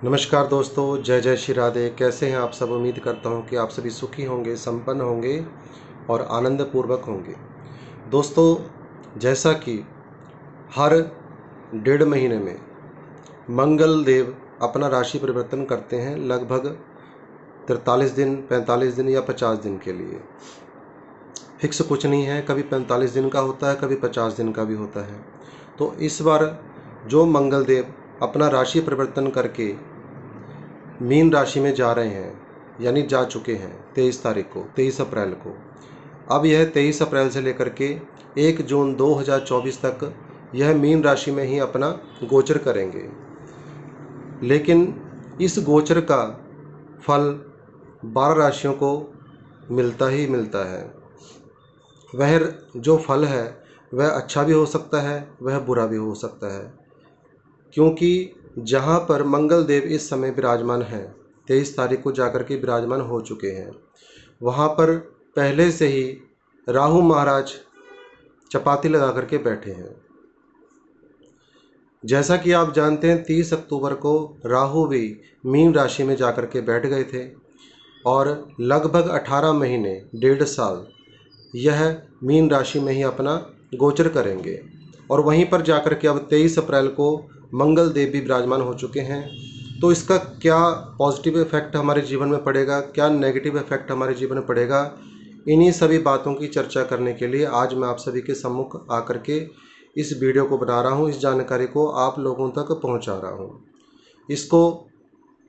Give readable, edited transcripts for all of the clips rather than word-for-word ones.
नमस्कार दोस्तों, जय जय श्री राधे। कैसे हैं आप सब? उम्मीद करता हूं कि आप सभी सुखी होंगे, संपन्न होंगे और आनंदपूर्वक होंगे। दोस्तों, जैसा कि हर 1.5 महीने में मंगल देव अपना राशि परिवर्तन करते हैं, लगभग 43 दिन, 45 दिन या 50 दिन के लिए। फिक्स कुछ नहीं है, कभी 45 दिन का होता है, कभी 50 दिन का भी होता है। तो इस बार जो मंगल देव अपना राशि परिवर्तन करके मीन राशि में जा रहे हैं, यानी जा चुके हैं 23 तारीख को, 23 अप्रैल को। अब यह 23 अप्रैल से लेकर के 1 जून 2024 तक यह मीन राशि में ही अपना गोचर करेंगे। लेकिन इस गोचर का फल 12 राशियों को मिलता ही मिलता है। वह जो फल है वह अच्छा भी हो सकता है, वह बुरा भी हो सकता है, क्योंकि जहाँ पर मंगल देव इस समय विराजमान हैं, 23 तारीख को जाकर के विराजमान हो चुके हैं, वहाँ पर पहले से ही राहु महाराज चपाती लगा करके बैठे हैं। जैसा कि आप जानते हैं, 30 अक्टूबर को राहु भी मीन राशि में जाकर के बैठ गए थे और लगभग 18 महीने, 1.5 साल यह मीन राशि में ही अपना गोचर करेंगे। और वहीं पर जाकर के अब 23 अप्रैल को मंगल देव भी विराजमान हो चुके हैं। तो इसका क्या पॉजिटिव इफेक्ट हमारे जीवन में पड़ेगा, क्या नेगेटिव इफेक्ट हमारे जीवन में पड़ेगा, इन्हीं सभी बातों की चर्चा करने के लिए आज मैं आप सभी के सम्मुख आकर के इस वीडियो को बना रहा हूँ। इस जानकारी को आप लोगों तक पहुँचा रहा हूँ। इसको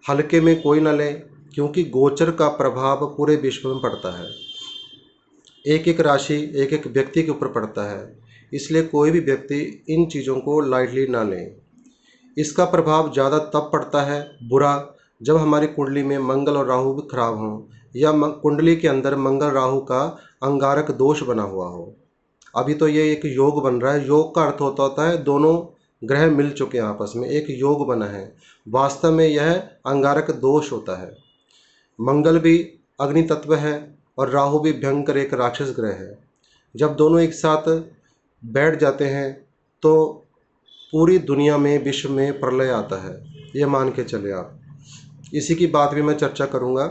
हल्के में कोई न ले, क्योंकि गोचर का प्रभाव पूरे विश्व में पड़ता है, एक एक राशि एक एक व्यक्ति के ऊपर पड़ता है। इसलिए कोई भी व्यक्ति इन चीज़ों को लाइटली ना लें। इसका प्रभाव ज़्यादा तब पड़ता है बुरा, जब हमारी कुंडली में मंगल और राहु भी खराब हों, या कुंडली के अंदर मंगल राहु का अंगारक दोष बना हुआ हो। अभी तो ये एक योग बन रहा है। योग का अर्थ होता है दोनों ग्रह मिल चुके हैं आपस में, एक योग बना है। वास्तव में यह अंगारक दोष होता है। मंगल भी अग्नि तत्व है और राहु भी भयंकर एक राक्षस ग्रह है। जब दोनों एक साथ बैठ जाते हैं तो पूरी दुनिया में, विश्व में प्रलय आता है, ये मान के चले आप। इसी की बात भी मैं चर्चा करूंगा।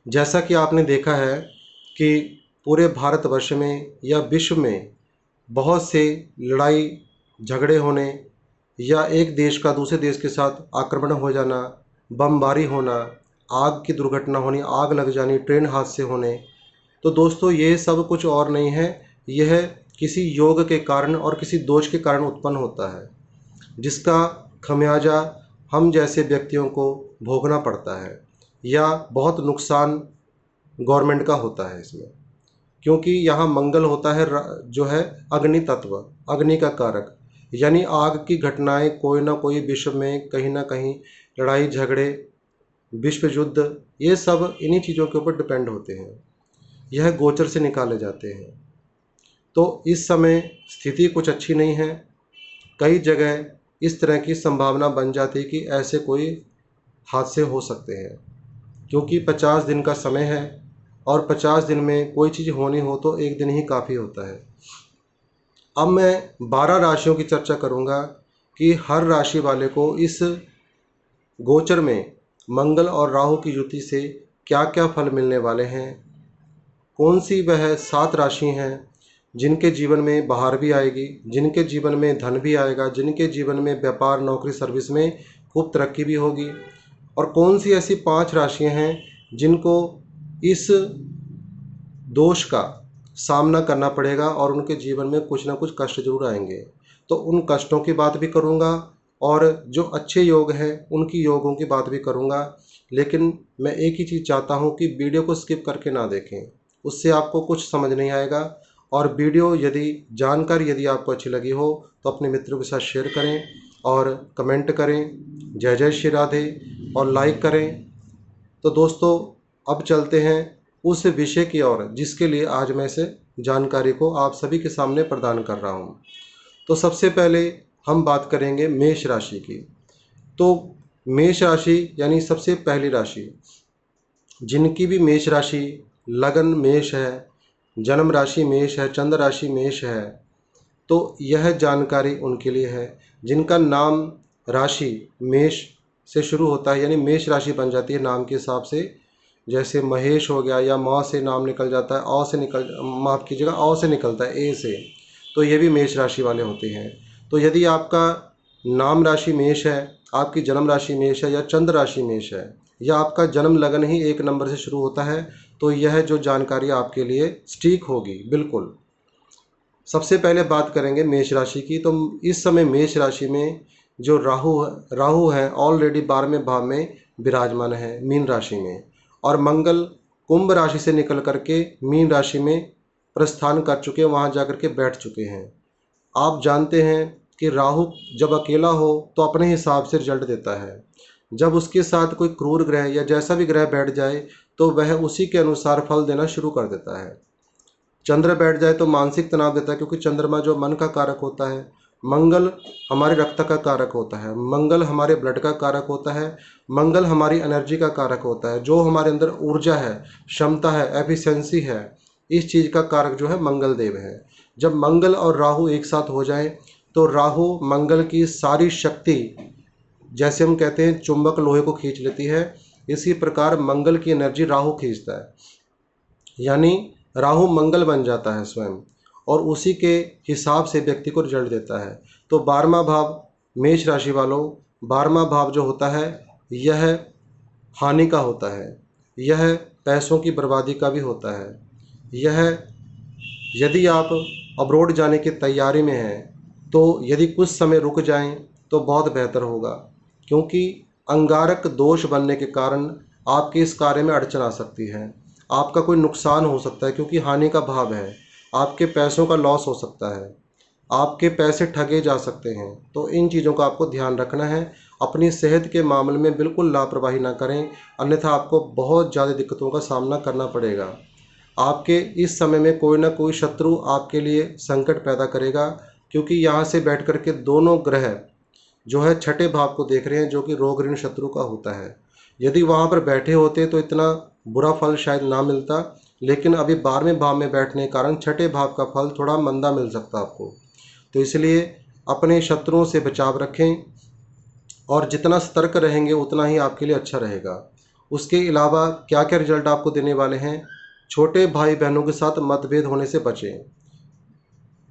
जैसा कि आपने देखा है कि पूरे भारतवर्ष में या विश्व में बहुत से लड़ाई झगड़े होने, या एक देश का दूसरे देश के साथ आक्रमण हो जाना, बमबारी होना, आग की दुर्घटना होनी, आग लग जानी, ट्रेन हादसे होने, तो दोस्तों ये सब कुछ और नहीं है, यह किसी योग के कारण और किसी दोष के कारण उत्पन्न होता है, जिसका खमियाजा हम जैसे व्यक्तियों को भोगना पड़ता है, या बहुत नुकसान गवर्नमेंट का होता है इसमें। क्योंकि यहाँ मंगल होता है जो है अग्नि तत्व, अग्नि का कारक, यानी आग की घटनाएं कोई ना कोई विश्व में कहीं ना कहीं लड़ाई झगड़े, विश्व युद्ध, ये सब इन्हीं चीज़ों के ऊपर डिपेंड होते हैं। यह गोचर से निकाले जाते हैं। तो इस समय स्थिति कुछ अच्छी नहीं है। कई जगह इस तरह की संभावना बन जाती है कि ऐसे कोई हादसे हो सकते हैं, क्योंकि 50 दिन का समय है और 50 दिन में कोई चीज़ होनी हो तो एक दिन ही काफ़ी होता है। अब मैं 12 राशियों की चर्चा करूंगा कि हर राशि वाले को इस गोचर में मंगल और राहु की युति से क्या क्या फल मिलने वाले हैं। कौन सी वह 7 राशि हैं जिनके जीवन में बहार भी आएगी, जिनके जीवन में धन भी आएगा, जिनके जीवन में व्यापार, नौकरी, सर्विस में खूब तरक्की भी होगी, और कौन सी ऐसी 5 राशियां हैं जिनको इस दोष का सामना करना पड़ेगा और उनके जीवन में कुछ ना कुछ कष्ट जरूर आएंगे। तो उन कष्टों की बात भी करूंगा और जो अच्छे योग हैं उनकी योगों की बात भी करूंगा। लेकिन मैं एक ही चीज़ चाहता हूं कि वीडियो को स्किप करके ना देखें, उससे आपको कुछ समझ नहीं आएगा। और वीडियो जानकारी यदि आपको अच्छी लगी हो तो अपने मित्रों के साथ शेयर करें और कमेंट करें, जय जय श्री राधे, और लाइक करें। तो दोस्तों, अब चलते हैं उस विषय की ओर जिसके लिए आज मैं इस जानकारी को आप सभी के सामने प्रदान कर रहा हूं। तो सबसे पहले हम बात करेंगे मेष राशि की। तो मेष राशि यानी सबसे पहली राशि, जिनकी भी मेष राशि लगन मेष है, जन्म राशि मेष है, चंद्र राशि मेष है, तो यह जानकारी उनके लिए है जिनका नाम राशि मेष से शुरू होता है, यानी मेष राशि बन जाती है नाम के हिसाब से। जैसे महेश हो गया, या म से नाम निकल जाता है, अ से निकल, माफ़ कीजिएगा, अ से निकलता है, ए से, तो ये भी मेष राशि वाले होते हैं। तो यदि आपका नाम राशि मेष है, आपकी जन्म राशि मेष है, या चंद्र राशि मेष है, या आपका जन्म लगन ही 1 नंबर से शुरू होता है, तो यह जो जानकारी आपके लिए सटीक होगी बिल्कुल। सबसे पहले बात करेंगे मेष राशि की। तो इस समय मेष राशि में जो राहु है ऑलरेडी 12वें भाव में विराजमान है मीन राशि में, और मंगल कुंभ राशि से निकल करके मीन राशि में प्रस्थान कर चुके हैं, वहाँ जा कर के बैठ चुके हैं। आप जानते हैं कि राहु जब अकेला हो तो अपने हिसाब से रिजल्ट देता है। जब उसके साथ कोई क्रूर ग्रह या जैसा भी ग्रह बैठ जाए तो वह उसी के अनुसार फल देना शुरू कर देता है। चंद्र बैठ जाए तो मानसिक तनाव देता है, क्योंकि चंद्रमा जो मन का कारक होता है, मंगल हमारे रक्त का कारक होता है, मंगल हमारे ब्लड का कारक होता है, मंगल हमारी एनर्जी का कारक होता है, जो हमारे अंदर ऊर्जा है, क्षमता है, एफिशिएंसी है, इस चीज़ का कारक जो है मंगल देव है। जब मंगल और राहु एक साथ हो जाए तो राहु मंगल की सारी शक्ति, जैसे हम कहते हैं चुंबक लोहे को खींच लेती है, इसी प्रकार मंगल की एनर्जी राहु खींचता है, यानी राहु मंगल बन जाता है स्वयं, और उसी के हिसाब से व्यक्ति को रिजल्ट देता है। तो 12वां भाव मेष राशि वालों, 12वां भाव जो होता है यह हानि का होता है, यह पैसों की बर्बादी का भी होता है। यह यदि आप अब्रॉड जाने की तैयारी में हैं तो यदि कुछ समय रुक जाएं तो बहुत बेहतर होगा, क्योंकि अंगारक दोष बनने के कारण आपके इस कार्य में अड़चन आ सकती है, आपका कोई नुकसान हो सकता है, क्योंकि हानि का भाव है, आपके पैसों का लॉस हो सकता है, आपके पैसे ठगे जा सकते हैं। तो इन चीज़ों का आपको ध्यान रखना है। अपनी सेहत के मामले में बिल्कुल लापरवाही ना करें, अन्यथा आपको बहुत ज़्यादा दिक्कतों का सामना करना पड़ेगा। आपके इस समय में कोई ना कोई शत्रु आपके लिए संकट पैदा करेगा, क्योंकि यहाँ से बैठ कर के दोनों ग्रह जो है छठे भाव को देख रहे हैं, जो कि रोग ऋण शत्रु का होता है। यदि वहाँ पर बैठे होते तो इतना बुरा फल शायद ना मिलता, लेकिन अभी 12वें भाव में बैठने के कारण छठे भाव का फल थोड़ा मंदा मिल सकता आपको। तो इसलिए अपने शत्रुओं से बचाव रखें, और जितना सतर्क रहेंगे उतना ही आपके लिए अच्छा रहेगा। उसके अलावा क्या क्या रिजल्ट आपको देने वाले हैं, छोटे भाई बहनों के साथ मतभेद होने से बचें,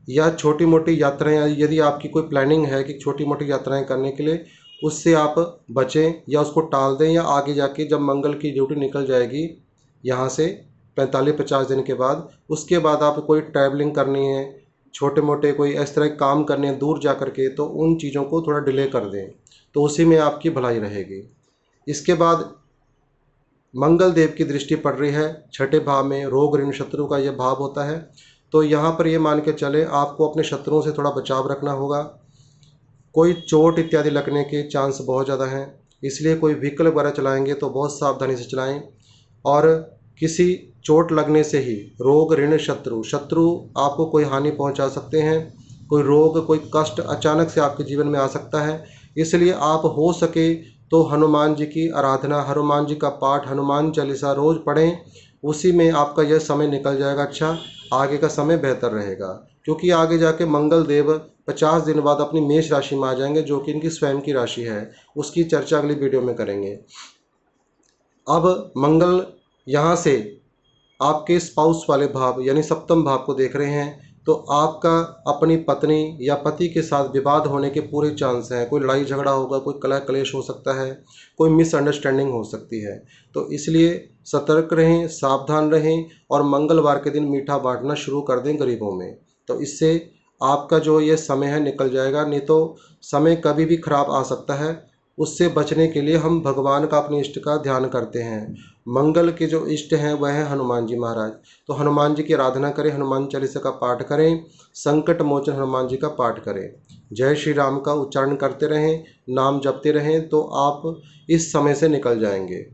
या छोटी मोटी यात्राएं, यदि आपकी कोई प्लानिंग है कि छोटी मोटी यात्राएं करने के लिए, उससे आप बचें या उसको टाल दें, या आगे जाके जब मंगल की ड्यूटी निकल जाएगी यहाँ से 45-50 दिन के बाद, उसके बाद आप कोई ट्रैवलिंग करनी है, छोटे मोटे कोई इस तरह के काम करने हैं दूर जा कर के, तो उन चीज़ों को थोड़ा डिले कर दें, तो उसी में आपकी भलाई रहेगी। इसके बाद मंगल देव की दृष्टि पड़ रही है छठे भाव में, रोग ऋण शत्रु का यह भाव होता है। तो यहाँ पर ये मान के चले आपको अपने शत्रुओं से थोड़ा बचाव रखना होगा। कोई चोट इत्यादि लगने के चांस बहुत ज़्यादा हैं, इसलिए कोई व्हीकल वगैरह चलाएंगे तो बहुत सावधानी से चलाएं। और किसी चोट लगने से ही रोग ऋण शत्रु आपको कोई हानि पहुंचा सकते हैं, कोई रोग कोई कष्ट अचानक से आपके जीवन में आ सकता है। इसलिए आप हो सके तो हनुमान जी की आराधना, हनुमान जी का पाठ, हनुमान चालीसा रोज़ पढ़ें, उसी में आपका यह समय निकल जाएगा। अच्छा, आगे का समय बेहतर रहेगा, क्योंकि आगे जाके मंगल देव 50 दिन बाद अपनी मेष राशि में आ जाएंगे, जो कि इनकी स्वयं की राशि है। उसकी चर्चा अगली वीडियो में करेंगे। अब मंगल यहाँ से आपके स्पाउस वाले भाव यानी सप्तम भाव को देख रहे हैं, तो आपका अपनी पत्नी या पति के साथ विवाद होने के पूरे चांस हैं। कोई लड़ाई झगड़ा होगा, कोई कलह कलेश हो सकता है, कोई मिसअंडरस्टैंडिंग हो सकती है। तो इसलिए सतर्क रहें, सावधान रहें, और मंगलवार के दिन मीठा बांटना शुरू कर दें गरीबों में। तो इससे आपका जो ये समय है निकल जाएगा, नहीं तो समय कभी भी खराब आ सकता है। उससे बचने के लिए हम भगवान का, अपने इष्ट का ध्यान करते हैं। मंगल के जो इष्ट हैं वह हैं हनुमान जी महाराज। तो हनुमान जी की आराधना करें, हनुमान चालीसा का पाठ करें, संकट मोचन हनुमान जी का पाठ करें, जय श्री राम का उच्चारण करते रहें, नाम जपते रहें, तो आप इस समय से निकल जाएंगे।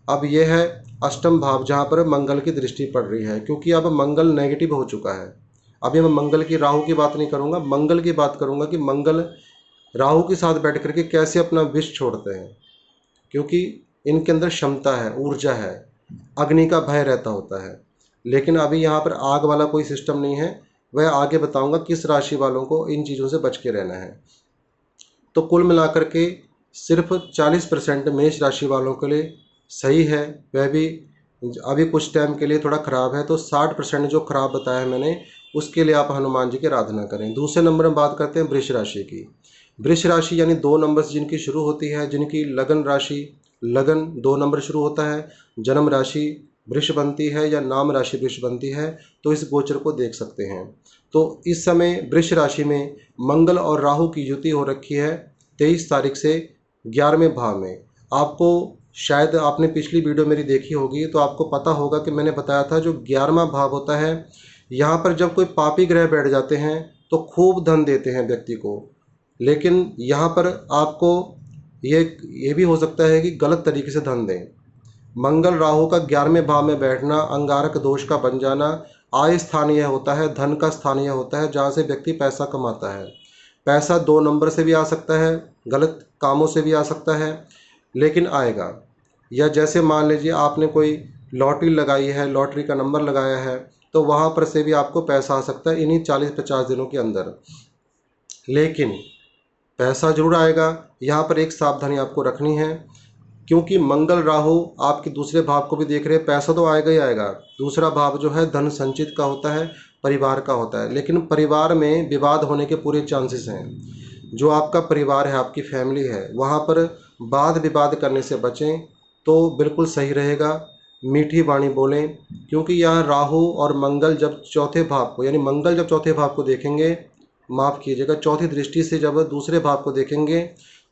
अब यह है अष्टम भाव, जहाँ पर मंगल की दृष्टि पड़ रही है, क्योंकि अब मंगल नेगेटिव हो चुका है। अभी मैं मंगल की, राहु की बात नहीं करूँगा, मंगल की बात करूँगा कि मंगल राहु के साथ बैठ करके कैसे अपना विष छोड़ते हैं, क्योंकि इनके अंदर क्षमता है, ऊर्जा है, अग्नि का भय रहता होता है। लेकिन अभी यहाँ पर आग वाला कोई सिस्टम नहीं है। वह आगे बताऊंगा किस राशि वालों को इन चीज़ों से बच के रहना है। तो कुल मिलाकर के सिर्फ 40% मेष राशि वालों के लिए सही है, वह भी अभी कुछ टाइम के लिए थोड़ा ख़राब है। तो 60% जो ख़राब बताया मैंने, उसके लिए आप हनुमान जी की आराधना करें। दूसरे नंबर में बात करते हैं वृष राशि की। वृष राशि यानी 2 नंबर से जिनकी शुरू होती है, जिनकी लगन राशि, लगन 2 नंबर शुरू होता है, जन्म राशि वृष बनती है या नाम राशि वृष बनती है, तो इस गोचर को देख सकते हैं। तो इस समय वृष राशि में मंगल और राहु की युति हो रखी है 23 तारीख से 11वें भाव में। आपको शायद आपने पिछली वीडियो मेरी देखी होगी तो आपको पता होगा कि मैंने बताया था जो 11वां भाव होता है, यहाँ पर जब कोई पापी ग्रह बैठ जाते हैं तो खूब धन देते हैं व्यक्ति को, लेकिन यहाँ पर आपको ये भी हो सकता है कि गलत तरीके से धन दें। मंगल राहु का 11वें भाव में बैठना अंगारक दोष का बन जाना, आय स्थान यह होता है, धन का स्थान यह होता है जहाँ से व्यक्ति पैसा कमाता है। पैसा 2 नंबर से भी आ सकता है, गलत कामों से भी आ सकता है, लेकिन आएगा। या जैसे मान लीजिए आपने कोई लॉटरी लगाई है, लॉटरी का नंबर लगाया है, तो वहाँ पर से भी आपको पैसा आ सकता है इन्हीं 40-50 दिनों के अंदर। लेकिन पैसा जरूर आएगा। यहाँ पर एक सावधानी आपको रखनी है, क्योंकि मंगल राहु आपके दूसरे भाव को भी देख रहे हैं। पैसा तो आएगा ही आएगा। दूसरा भाव जो है धन संचित का होता है, परिवार का होता है, लेकिन परिवार में विवाद होने के पूरे चांसेस हैं। जो आपका परिवार है, आपकी फैमिली है, वहाँ पर वाद विवाद करने से बचें तो बिल्कुल सही रहेगा। मीठी वाणी बोलें, क्योंकि यहाँ राहु और मंगल जब चौथे भाव को, यानी मंगल जब चौथे भाव को देखेंगे, माफ़ कीजिएगा, चौथी दृष्टि से जब दूसरे भाव को देखेंगे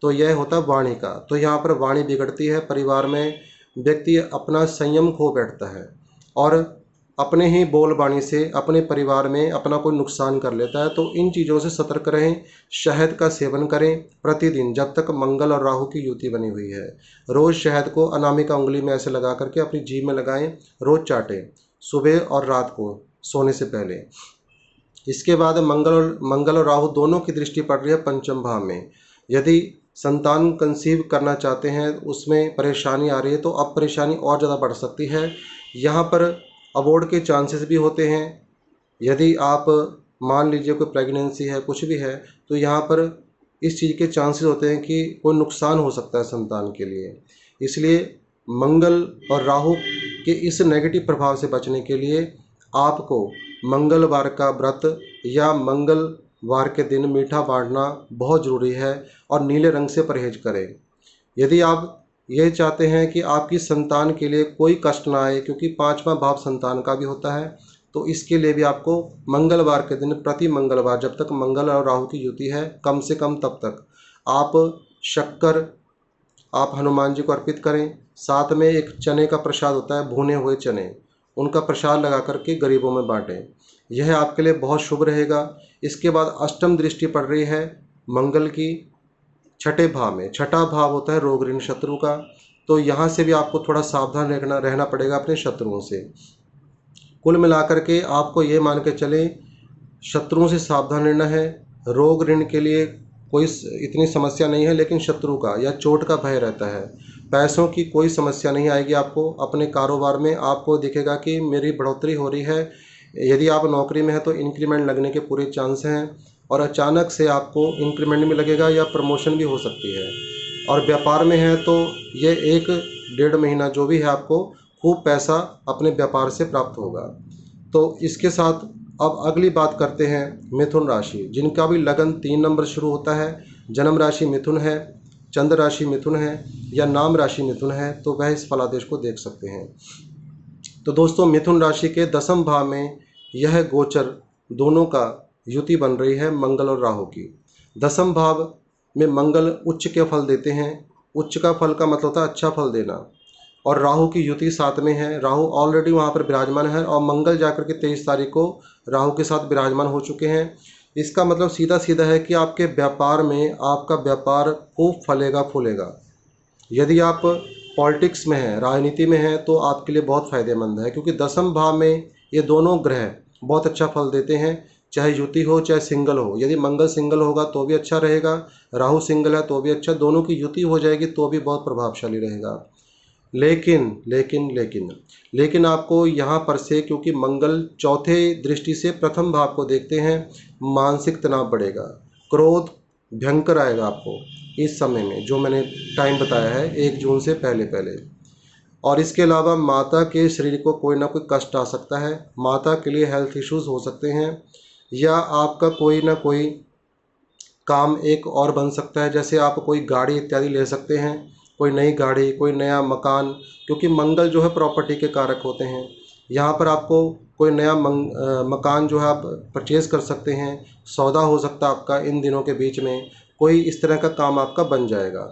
तो यह होता है वाणी का। तो यहाँ पर वाणी बिगड़ती है, परिवार में व्यक्ति अपना संयम खो बैठता है और अपने ही बोल वाणी से अपने परिवार में अपना कोई नुकसान कर लेता है। तो इन चीज़ों से सतर्क रहें। शहद का सेवन करें प्रतिदिन जब तक मंगल और राहु की युति बनी हुई है। रोज़ शहद को अनामिका उंगली में ऐसे लगा करके अपनी जीभ में लगाएं, रोज़ चाटें, सुबह और रात को सोने से पहले। इसके बाद मंगल और राहु दोनों की दृष्टि पड़ रही है पंचम भाव में। यदि संतान कंसीव करना चाहते हैं, उसमें परेशानी आ रही है, तो अब परेशानी और ज़्यादा बढ़ सकती है। यहाँ पर अबॉर्ट के चांसेस भी होते हैं। यदि आप मान लीजिए कोई प्रेगनेंसी है, कुछ भी है, तो यहाँ पर इस चीज़ के चांसेस होते हैं कि कोई नुकसान हो सकता है संतान के लिए। इसलिए मंगल और राहु के इस नेगेटिव प्रभाव से बचने के लिए आपको मंगलवार का व्रत या मंगलवार के दिन मीठा बांटना बहुत ज़रूरी है और नीले रंग से परहेज करें। यदि आप ये चाहते हैं कि आपकी संतान के लिए कोई कष्ट ना आए, क्योंकि 5वां भाव संतान का भी होता है, तो इसके लिए भी आपको मंगलवार के दिन, प्रति मंगलवार जब तक मंगल और राहु की युति है, कम से कम तब तक आप शक्कर आप हनुमान जी को अर्पित करें। साथ में एक चने का प्रसाद होता है, भुने हुए चने, उनका प्रसाद लगा करके गरीबों में बांटें। यह आपके लिए बहुत शुभ रहेगा। इसके बाद अष्टम दृष्टि पड़ रही है मंगल की छठे भाव में। छठा भाव होता है रोग ऋण शत्रु का, तो यहाँ से भी आपको थोड़ा सावधान रहना पड़ेगा अपने शत्रुओं से। कुल मिलाकर के आपको ये मान के चलें, शत्रुओं से सावधान रहना है। रोग ऋण के लिए कोई इतनी समस्या नहीं है, लेकिन शत्रु का या चोट का भय रहता है। पैसों की कोई समस्या नहीं आएगी आपको। अपने कारोबार में आपको दिखेगा कि मेरी बढ़ोतरी हो रही है। यदि आप नौकरी में हैं तो इंक्रीमेंट लगने के पूरे चांस हैं, और अचानक से आपको इंक्रीमेंट भी लगेगा या प्रमोशन भी हो सकती है। और व्यापार में है तो ये 1-1.5 महीना जो भी है, आपको खूब पैसा अपने व्यापार से प्राप्त होगा। तो इसके साथ अब अगली बात करते हैं मिथुन राशि, जिनका भी लगन 3 नंबर शुरू होता है, जन्म राशि मिथुन है, चंद्र राशि मिथुन है या नाम राशि मिथुन है, तो वह इस फलादेश को देख सकते हैं। तो दोस्तों, मिथुन राशि के 10वें भाव में यह गोचर दोनों का युति बन रही है मंगल और राहु की। 10वें भाव में मंगल उच्च के फल देते हैं। उच्च का फल का मतलब होता है अच्छा फल देना, और राहु की युति 7 में है। राहु ऑलरेडी वहाँ पर विराजमान है और मंगल जाकर के 23 तारीख को राहु के साथ विराजमान हो चुके हैं। इसका मतलब सीधा सीधा है कि आपके व्यापार में आपका व्यापार खूब फलेगा फूलेगा। यदि आप पॉलिटिक्स में हैं, राजनीति में हैं, तो आपके लिए बहुत फ़ायदेमंद है, क्योंकि 10वें भाव में ये दोनों ग्रह बहुत अच्छा फल देते हैं, चाहे युति हो चाहे सिंगल हो। यदि मंगल सिंगल होगा तो भी अच्छा रहेगा, राहु सिंगल है तो भी अच्छा, दोनों की युति हो जाएगी तो भी बहुत प्रभावशाली रहेगा। लेकिन लेकिन लेकिन लेकिन आपको यहाँ पर से, क्योंकि मंगल चौथे दृष्टि से प्रथम भाव को देखते हैं, मानसिक तनाव बढ़ेगा, क्रोध भयंकर आएगा आपको इस समय में, जो मैंने टाइम बताया है 1 जून से पहले पहले। और इसके अलावा माता के शरीर को कोई ना कोई कष्ट आ सकता है, माता के लिए हेल्थ इश्यूज हो सकते हैं, या आपका कोई ना कोई काम एक और बन सकता है, जैसे आप कोई गाड़ी इत्यादि ले सकते हैं, कोई नई गाड़ी, कोई नया मकान, क्योंकि मंगल जो है प्रॉपर्टी के कारक होते हैं। यहाँ पर आपको कोई नया मकान जो है आप परचेज़ कर सकते हैं, सौदा हो सकता है आपका इन दिनों के बीच में, कोई इस तरह का काम आपका बन जाएगा।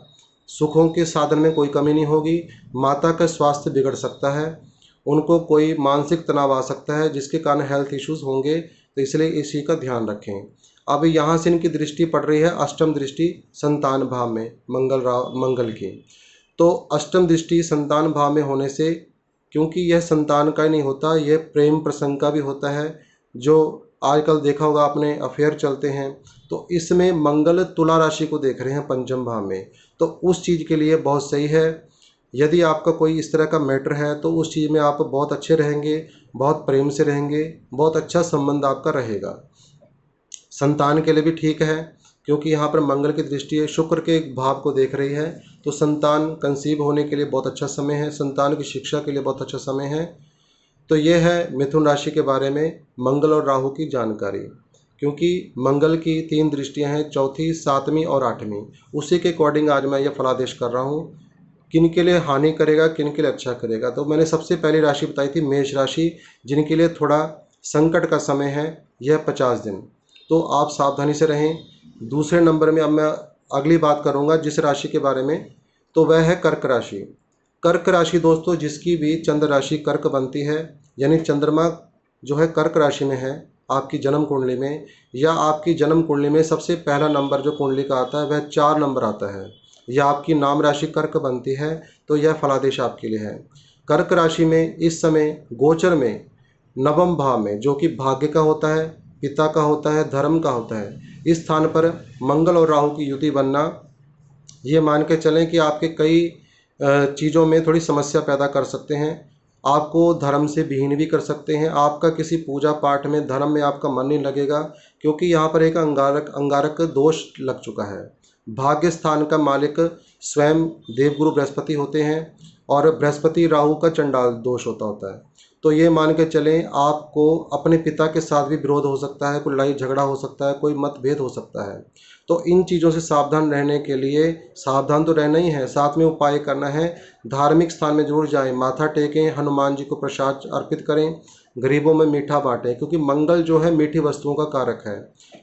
सुखों के साधन में कोई कमी नहीं होगी। माता का स्वास्थ्य बिगड़ सकता है, उनको कोई मानसिक तनाव आ सकता है जिसके कारण हेल्थ इश्यूज होंगे, तो इसलिए इसी का ध्यान रखें। अब यहाँ से इनकी दृष्टि पड़ रही है अष्टम दृष्टि संतान भाव में मंगल की। तो अष्टम दृष्टि संतान भाव में होने से, क्योंकि यह संतान का ही नहीं होता, यह प्रेम प्रसंग का भी होता है, जो आजकल देखा होगा आपने अफेयर चलते हैं, तो इसमें मंगल तुला राशि को देख रहे हैं पंचम भाव में, तो उस चीज़ के लिए बहुत सही है। यदि आपका कोई इस तरह का मैटर है तो उस चीज़ में आप बहुत अच्छे रहेंगे, बहुत प्रेम से रहेंगे, बहुत अच्छा संबंध आपका रहेगा। संतान के लिए भी ठीक है, क्योंकि यहाँ पर मंगल की दृष्टि शुक्र के भाव को देख रही है, तो संतान कंसीव होने के लिए बहुत अच्छा समय है, संतान की शिक्षा के लिए बहुत अच्छा समय है। तो ये है मिथुन राशि के बारे में मंगल और राहु की जानकारी। क्योंकि मंगल की 3 दृष्टियां हैं, चौथी, 7वीं और 8वीं, उसी के अकॉर्डिंग आज मैं ये फलादेश कर रहा हूँ, किन के लिए हानि करेगा, किन के लिए अच्छा करेगा। तो मैंने सबसे पहली राशि बताई थी मेष राशि, जिनके लिए थोड़ा संकट का समय है, यह 50 दिन, तो आप सावधानी से रहें। दूसरे नंबर में अब मैं अगली बात करूंगा जिस राशि के बारे में, तो वह है कर्क राशि। कर्क राशि दोस्तों, जिसकी भी चंद्र राशि कर्क बनती है, यानी चंद्रमा जो है कर्क राशि में है आपकी जन्म कुंडली में, या आपकी जन्म कुंडली में सबसे पहला नंबर जो कुंडली का आता है वह 4 नंबर आता है, या आपकी नाम राशि कर्क बनती है, तो यह फलादेश आपके लिए है। कर्क राशि में इस समय गोचर में नवम भाव में, जो कि भाग्य का होता है, पिता का होता है, धर्म का होता है, इस स्थान पर मंगल और राहु की युति बनना, ये मान के चलें कि आपके कई चीज़ों में थोड़ी समस्या पैदा कर सकते हैं, आपको धर्म से विहीन भी कर सकते हैं, आपका किसी पूजा पाठ में, धर्म में आपका मन नहीं लगेगा, क्योंकि यहाँ पर एक अंगारक दोष लग चुका है। भाग्य स्थान का मालिक स्वयं देवगुरु बृहस्पति होते हैं, और बृहस्पति राहु का चंडाल दोष होता है। तो ये मान के चलें आपको अपने पिता के साथ भी विरोध हो सकता है, कोई लड़ाई झगड़ा हो सकता है, कोई मतभेद हो सकता है। तो इन चीज़ों से सावधान रहने के लिए, सावधान तो रहना ही है, साथ में उपाय करना है। धार्मिक स्थान में जरूर जाएं, माथा टेकें, हनुमान जी को प्रसाद अर्पित करें, गरीबों में मीठा बांटें, क्योंकि मंगल जो है मीठी वस्तुओं का कारक है।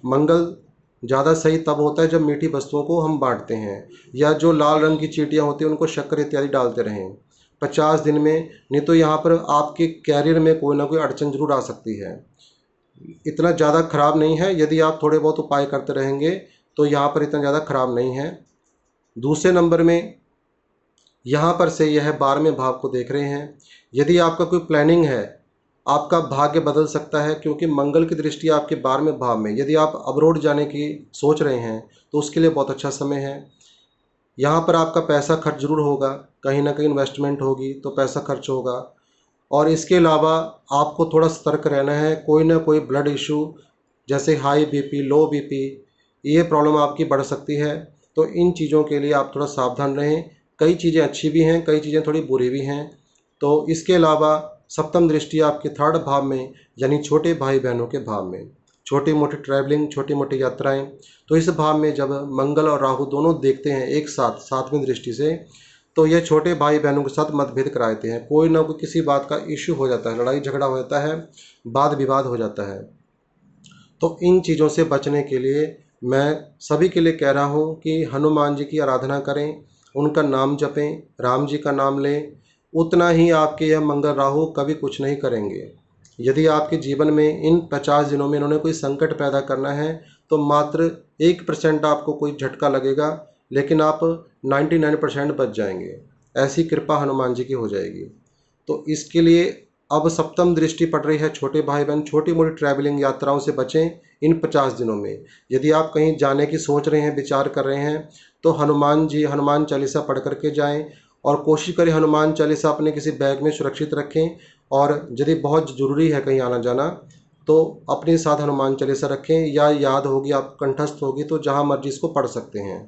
मंगल ज़्यादा सही तब होता है जब मीठी वस्तुओं को हम बांटते हैं, या जो लाल रंग की चींटियाँ होती हैं उनको शक्कर इत्यादि डालते रहें 50 दिन में। नहीं तो यहाँ पर आपके कैरियर में कोई ना कोई अड़चन जरूर आ सकती है। इतना ज़्यादा खराब नहीं है, यदि आप थोड़े बहुत उपाय करते रहेंगे तो यहाँ पर इतना ज़्यादा खराब नहीं है। दूसरे नंबर में यहाँ पर से यह 12वें भाव को देख रहे हैं। यदि आपका कोई प्लानिंग है, आपका भाग्य बदल सकता है, क्योंकि मंगल की दृष्टि आपके 12वें भाव में। यदि आप अब्रॉड जाने की सोच रहे हैं तो उसके लिए बहुत अच्छा समय है। यहाँ पर आपका पैसा खर्च जरूर होगा, कहीं ना कहीं इन्वेस्टमेंट होगी तो पैसा खर्च होगा। और इसके अलावा आपको थोड़ा सतर्क रहना है, कोई ना कोई ब्लड इशू जैसे हाई बीपी, लो बीपी, ये प्रॉब्लम आपकी बढ़ सकती है। तो इन चीज़ों के लिए आप थोड़ा सावधान रहें। कई चीज़ें अच्छी भी हैं, कई चीज़ें थोड़ी बुरी भी हैं। तो इसके अलावा सप्तम दृष्टि आपके 3rd भाव में, यानी छोटे भाई बहनों के भाव में, छोटी मोटी ट्रैवलिंग, छोटी मोटी यात्राएं। तो इस भाव में जब मंगल और राहु दोनों देखते हैं एक साथ 7वीं दृष्टि से, तो ये छोटे भाई बहनों के साथ मतभेद कराते हैं, कोई ना कोई किसी बात का इश्यू हो जाता है, लड़ाई झगड़ा हो जाता है, वाद विवाद हो जाता है। तो इन चीज़ों से बचने के लिए मैं सभी के लिए कह रहा हूँ कि हनुमान जी की आराधना करें, उनका नाम जपें, राम जी का नाम लें, उतना ही आपके यह मंगल राहु कभी कुछ नहीं करेंगे। यदि आपके जीवन में इन 50 दिनों में इन्होंने कोई संकट पैदा करना है तो मात्र 1% आपको कोई झटका लगेगा, लेकिन आप 99% बच जाएंगे। ऐसी कृपा हनुमान जी की हो जाएगी। तो इसके लिए अब सप्तम दृष्टि पड़ रही है, छोटे भाई बहन छोटी मोटी ट्रैवलिंग यात्राओं से बचें इन 50 दिनों में। यदि आप कहीं जाने की सोच रहे हैं, विचार कर रहे हैं, तो हनुमान चालीसा पढ़ करके जाएं, और कोशिश करें हनुमान चालीसा अपने किसी बैग में सुरक्षित रखें। और यदि बहुत ज़रूरी है कहीं आना जाना, तो अपने साथ हनुमान चालीसा रखें, या याद होगी आप कंठस्थ होगी तो जहाँ मर्जी इसको पढ़ सकते हैं।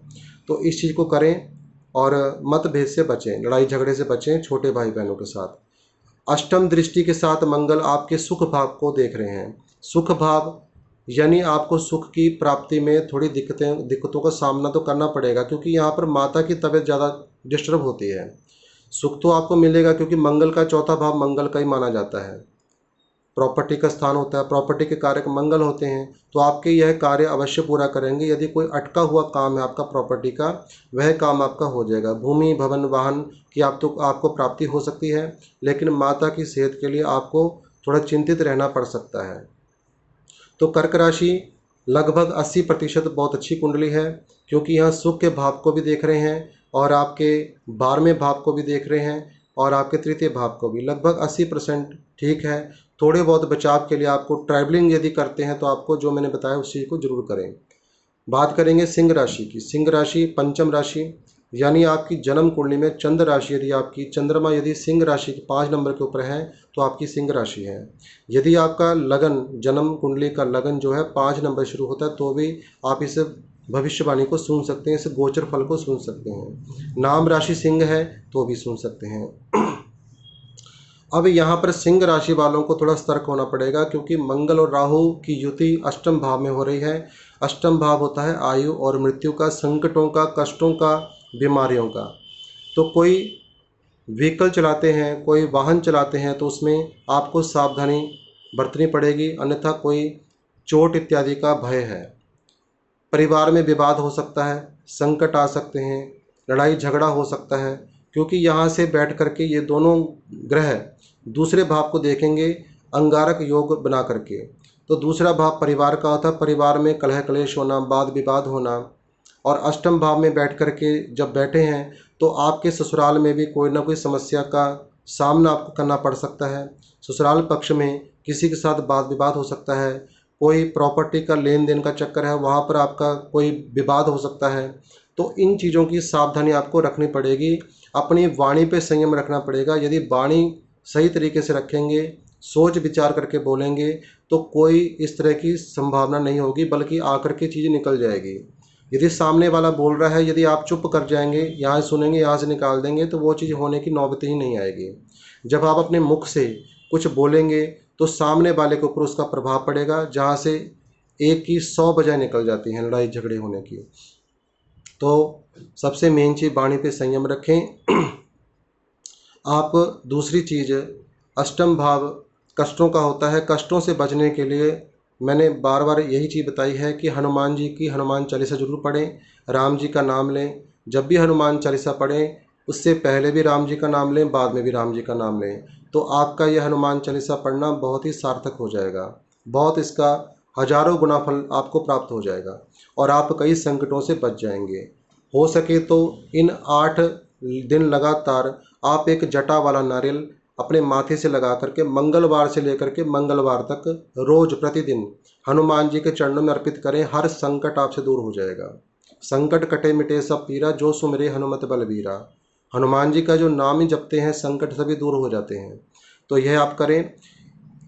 तो इस चीज़ को करें और मतभेद से बचें, लड़ाई झगड़े से बचें छोटे भाई बहनों के साथ। अष्टम दृष्टि के साथ मंगल आपके सुख भाव को देख रहे हैं। सुख भाव यानी आपको सुख की प्राप्ति में थोड़ी दिक्कतों का सामना तो करना पड़ेगा, क्योंकि यहाँ पर माता की तबीयत ज़्यादा डिस्टर्ब होती है। सुख तो आपको मिलेगा क्योंकि मंगल का चौथा भाव मंगल का ही माना जाता है, प्रॉपर्टी का स्थान होता है, प्रॉपर्टी के कारक मंगल होते हैं। तो आपके यह कार्य अवश्य पूरा करेंगे। यदि कोई अटका हुआ काम है आपका प्रॉपर्टी का, वह काम आपका हो जाएगा। भूमि भवन वाहन की आपको प्राप्ति हो सकती है, लेकिन माता की सेहत के लिए आपको थोड़ा चिंतित रहना पड़ सकता है। तो कर्क राशि लगभग 80% बहुत अच्छी कुंडली है, क्योंकि यहाँ सुख के भाव को भी देख रहे हैं और आपके 12वें भाव को भी देख रहे हैं और आपके तृतीय भाव को भी। लगभग 80% ठीक है। थोड़े बहुत बचाव के लिए आपको ट्रैवलिंग यदि करते हैं तो आपको जो मैंने बताया उस चीज़ को जरूर करें। बात करेंगे सिंह राशि की। सिंह राशि पंचम राशि, यानी आपकी जन्म कुंडली में चंद्र राशि यदि आपकी चंद्रमा यदि सिंह राशि के 5 नंबर के ऊपर है तो आपकी सिंह राशि है। यदि आपका लगन जन्म कुंडली का लगन जो है 5 नंबर शुरू होता है तो भी आप इस भविष्यवाणी को सुन सकते हैं, इस गोचर फल को सुन सकते हैं। नाम राशि सिंह है तो भी सुन सकते हैं। अब यहाँ पर सिंह राशि वालों को थोड़ा सतर्क होना पड़ेगा, क्योंकि मंगल और राहु की युति अष्टम भाव में हो रही है। अष्टम भाव होता है आयु और मृत्यु का, संकटों का, कष्टों का, बीमारियों का। तो कोई व्हीकल चलाते हैं, कोई वाहन चलाते हैं तो उसमें आपको सावधानी बरतनी पड़ेगी, अन्यथा कोई चोट इत्यादि का भय है। परिवार में विवाद हो सकता है, संकट आ सकते हैं, लड़ाई झगड़ा हो सकता है, क्योंकि यहाँ से बैठ करके ये दोनों ग्रह दूसरे भाव को देखेंगे अंगारक योग बना करके। तो दूसरा भाव परिवार का होता है, परिवार में कलह कलेश होना, वाद विवाद होना। और अष्टम भाव में बैठ करके जब बैठे हैं तो आपके ससुराल में भी कोई ना कोई समस्या का सामना आपको करना पड़ सकता है। ससुराल पक्ष में किसी के साथ वाद विवाद हो सकता है, कोई प्रॉपर्टी का लेन देन का चक्कर है, वहाँ पर आपका कोई विवाद हो सकता है। तो इन चीज़ों की सावधानी आपको रखनी पड़ेगी, अपनी वाणी पे संयम रखना पड़ेगा। यदि वाणी सही तरीके से रखेंगे, सोच विचार करके बोलेंगे, तो कोई इस तरह की संभावना नहीं होगी, बल्कि आकर के चीज़ निकल जाएगी। यदि सामने वाला बोल रहा है, यदि आप चुप कर जाएंगे, यहाँ सुनेंगे यहाँ से निकाल देंगे, तो वो चीज़ होने की नौबत ही नहीं आएगी। जब आप अपने मुख से कुछ बोलेंगे तो सामने वाले के ऊपर उसका प्रभाव पड़ेगा, जहाँ से एक की 100 बजाय निकल जाती हैं लड़ाई झगड़े होने की। तो सबसे मेन चीज़ वाणी पे संयम रखें। आप दूसरी चीज़, अष्टम भाव कष्टों का होता है। कष्टों से बचने के लिए मैंने बार बार यही चीज़ बताई है कि हनुमान जी की हनुमान चालीसा जरूर पढ़ें, राम जी का नाम लें। जब भी हनुमान चालीसा पढ़ें उससे पहले भी राम जी का नाम लें, बाद में भी राम जी का नाम लें, तो आपका यह हनुमान चालीसा पढ़ना बहुत ही सार्थक हो जाएगा। बहुत इसका हजारों गुना फल आपको प्राप्त हो जाएगा और आप कई संकटों से बच जाएंगे। हो सके तो इन 8 दिन लगातार आप एक जटा वाला नारियल अपने माथे से लगा करके मंगलवार से लेकर के मंगलवार तक रोज प्रतिदिन हनुमान जी के चरणों में अर्पित करें। हर संकट आपसे दूर हो जाएगा। संकट कटे मिटे सब पीरा, जो सुमिरे हनुमत बलबीरा। हनुमान जी का जो नाम ही जपते हैं संकट सभी दूर हो जाते हैं। तो यह आप करें।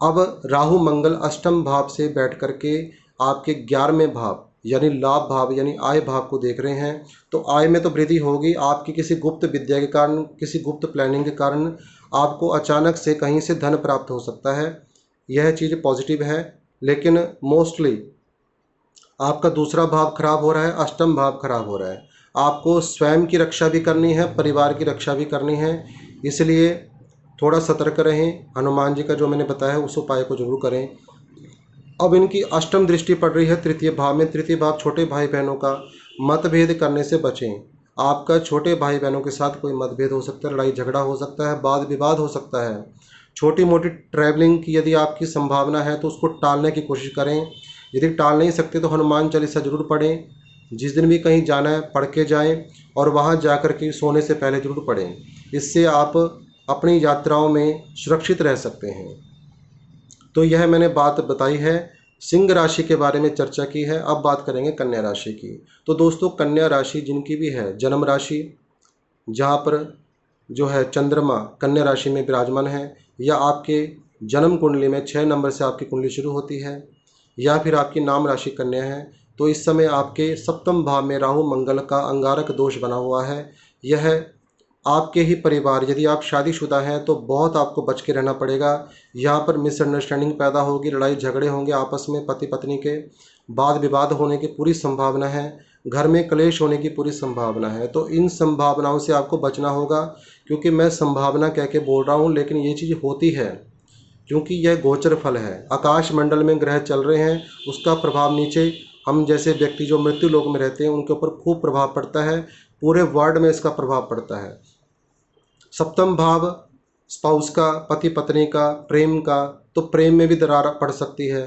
अब राहु मंगल अष्टम भाव से बैठ करके आपके 11वें भाव यानी लाभ भाव यानी आय भाव को देख रहे हैं। तो आय में तो वृद्धि होगी, आपकी किसी गुप्त विद्या के कारण, किसी गुप्त प्लानिंग के कारण आपको अचानक से कहीं से धन प्राप्त हो सकता है। यह चीज़ पॉजिटिव है। लेकिन मोस्टली आपका दूसरा भाव खराब हो रहा है, अष्टम भाव खराब हो रहा है। आपको स्वयं की रक्षा भी करनी है, परिवार की रक्षा भी करनी है, इसलिए थोड़ा सतर्क रहें। हनुमान जी का जो मैंने बताया है उस उपाय को जरूर करें। अब इनकी अष्टम दृष्टि पड़ रही है तृतीय भाव में। तृतीय भाव छोटे भाई बहनों का मतभेद करने से बचें। आपका छोटे भाई बहनों के साथ कोई मतभेद हो सकता है, लड़ाई झगड़ा हो सकता है, वाद विवाद हो सकता है। छोटी मोटी ट्रैवलिंग की यदि आपकी संभावना है तो उसको टालने की कोशिश करें। यदि टाल नहीं सकते तो हनुमान चालीसा जरूर पढ़ें। जिस दिन भी कहीं जाना है पढ़ के जाएँ और वहाँ जा कर के सोने से पहले जरूर पढ़ें। इससे आप अपनी यात्राओं में सुरक्षित रह सकते हैं। तो यह मैंने बात बताई है, सिंह राशि के बारे में चर्चा की है। अब बात करेंगे कन्या राशि की। तो दोस्तों कन्या राशि जिनकी भी है जन्म राशि, जहाँ पर जो है चंद्रमा कन्या राशि में विराजमान है, या आपके जन्म कुंडली में 6 नंबर से आपकी कुंडली शुरू होती है, या फिर आपकी नाम राशि कन्या है, तो इस समय आपके सप्तम भाव में राहु मंगल का अंगारक दोष बना हुआ है। यह आपके ही परिवार, यदि आप शादीशुदा हैं तो बहुत आपको बच के रहना पड़ेगा। यहाँ पर मिसअंडरस्टैंडिंग पैदा होगी, लड़ाई झगड़े होंगे आपस में, पति पत्नी के वाद विवाद होने की पूरी संभावना है, घर में क्लेश होने की पूरी संभावना है। तो इन संभावनाओं से आपको बचना होगा, क्योंकि मैं संभावना कह के बोल रहा हूँ, लेकिन ये चीज़ होती है, क्योंकि यह गोचर फल है। आकाश मंडल में ग्रह चल रहे हैं, उसका प्रभाव नीचे हम जैसे व्यक्ति जो मृत्यु लोक में रहते हैं उनके ऊपर खूब प्रभाव पड़ता है, पूरे वर्ल्ड में इसका प्रभाव पड़ता है। सप्तम भाव स्पाउस का, पति पत्नी का, प्रेम का, तो प्रेम में भी दरार पड़ सकती है।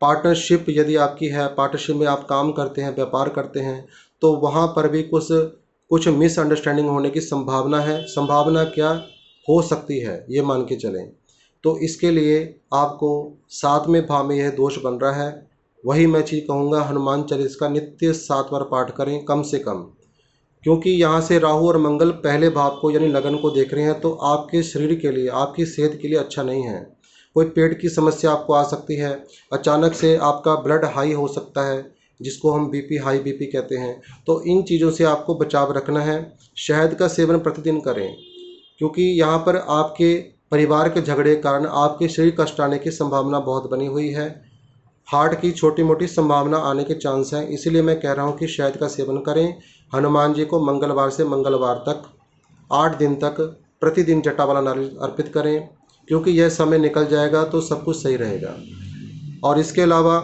पार्टनरशिप यदि आपकी है, पार्टनरशिप में आप काम करते हैं, व्यापार करते हैं, तो वहाँ पर भी कुछ कुछ मिसअंडरस्टैंडिंग होने की संभावना है। संभावना क्या हो सकती है ये मान के चलें। तो इसके लिए आपको 7वें भाव में यह दोष बन रहा है। वही मैं चीज़ कहूँगा, हनुमान चालीसा का नित्य 7 बार पाठ करें कम से कम, क्योंकि यहाँ से राहु और मंगल पहले भाव को यानी लगन को देख रहे हैं, तो आपके शरीर के लिए, आपकी सेहत के लिए अच्छा नहीं है। कोई पेट की समस्या आपको आ सकती है, अचानक से आपका ब्लड हाई हो सकता है, जिसको हम बीपी, हाई बीपी कहते हैं। तो इन चीज़ों से आपको बचाव रखना है। शहद का सेवन प्रतिदिन करें, क्योंकि यहाँ पर आपके परिवार के झगड़े के कारण आपके शरीर कष्ट आने की संभावना बहुत बनी हुई है। हार्ट की छोटी मोटी संभावना आने के चांस हैं, इसीलिए मैं कह रहा हूँ कि शहद का सेवन करें। हनुमान जी को मंगलवार से मंगलवार तक 8 दिन तक प्रतिदिन जटा वाला नारियल अर्पित करें, क्योंकि यह समय निकल जाएगा तो सब कुछ सही रहेगा। और इसके अलावा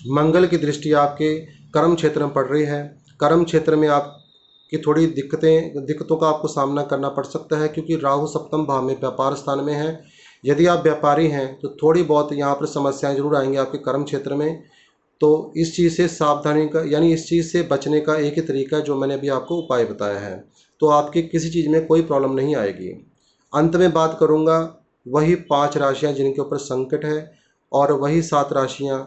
मंगल की दृष्टि आपके कर्म क्षेत्र में पड़ रही है। कर्म क्षेत्र में आपकी थोड़ी दिक्कतों का आपको सामना करना पड़ सकता है, क्योंकि राहु सप्तम भाव में व्यापार स्थान में है। यदि आप व्यापारी हैं तो थोड़ी बहुत यहाँ पर समस्याएं जरूर आएंगी आपके कर्म क्षेत्र में। तो इस चीज़ से सावधानी का, यानी इस चीज़ से बचने का एक ही तरीका है जो मैंने अभी आपको उपाय बताया है, तो आपकी किसी चीज़ में कोई प्रॉब्लम नहीं आएगी। अंत में बात करूँगा वही 5 राशियाँ जिनके ऊपर संकट है, और वही 7 राशियाँ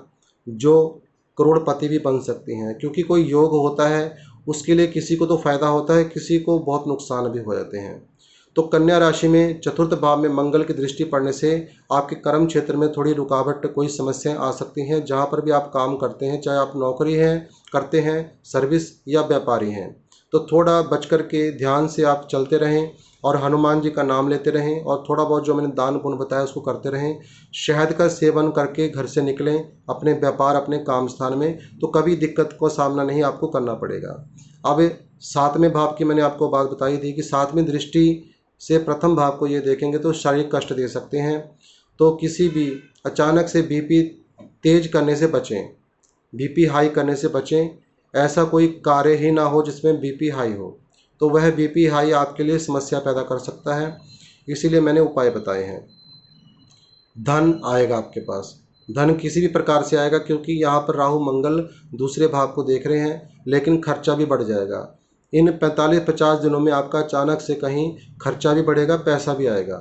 जो करोड़पति भी बन सकती हैं, क्योंकि कोई योग होता है उसके लिए किसी को तो फ़ायदा होता है, किसी को बहुत नुकसान भी हो जाते हैं। तो कन्या राशि में चतुर्थ भाव में मंगल की दृष्टि पड़ने से आपके कर्म क्षेत्र में थोड़ी रुकावट, कोई समस्याएं आ सकती हैं। जहां पर भी आप काम करते हैं, चाहे आप नौकरी हैं करते हैं, सर्विस या व्यापारी हैं, तो थोड़ा बच कर के ध्यान से आप चलते रहें, और हनुमान जी का नाम लेते रहें, और थोड़ा बहुत जो मैंने दान पुण्य बताया उसको करते रहें। शहद का सेवन करके घर से निकलें अपने व्यापार, अपने काम स्थान में, तो कभी दिक्कत को सामना नहीं आपको करना पड़ेगा। अब 7वें भाव की मैंने आपको बात बताई थी कि 7वीं दृष्टि से प्रथम भाव को ये देखेंगे तो शारीरिक कष्ट दे सकते हैं। तो किसी भी अचानक से बीपी तेज करने से बचें, बीपी हाई करने से बचें। ऐसा कोई कार्य ही ना हो जिसमें बीपी हाई हो, तो वह बीपी हाई आपके लिए समस्या पैदा कर सकता है, इसीलिए मैंने उपाय बताए हैं। धन आएगा आपके पास, धन किसी भी प्रकार से आएगा, क्योंकि यहाँ पर राहु मंगल दूसरे भाव को देख रहे हैं, लेकिन खर्चा भी बढ़ जाएगा। इन 45-50 दिनों में आपका अचानक से कहीं खर्चा भी बढ़ेगा, पैसा भी आएगा,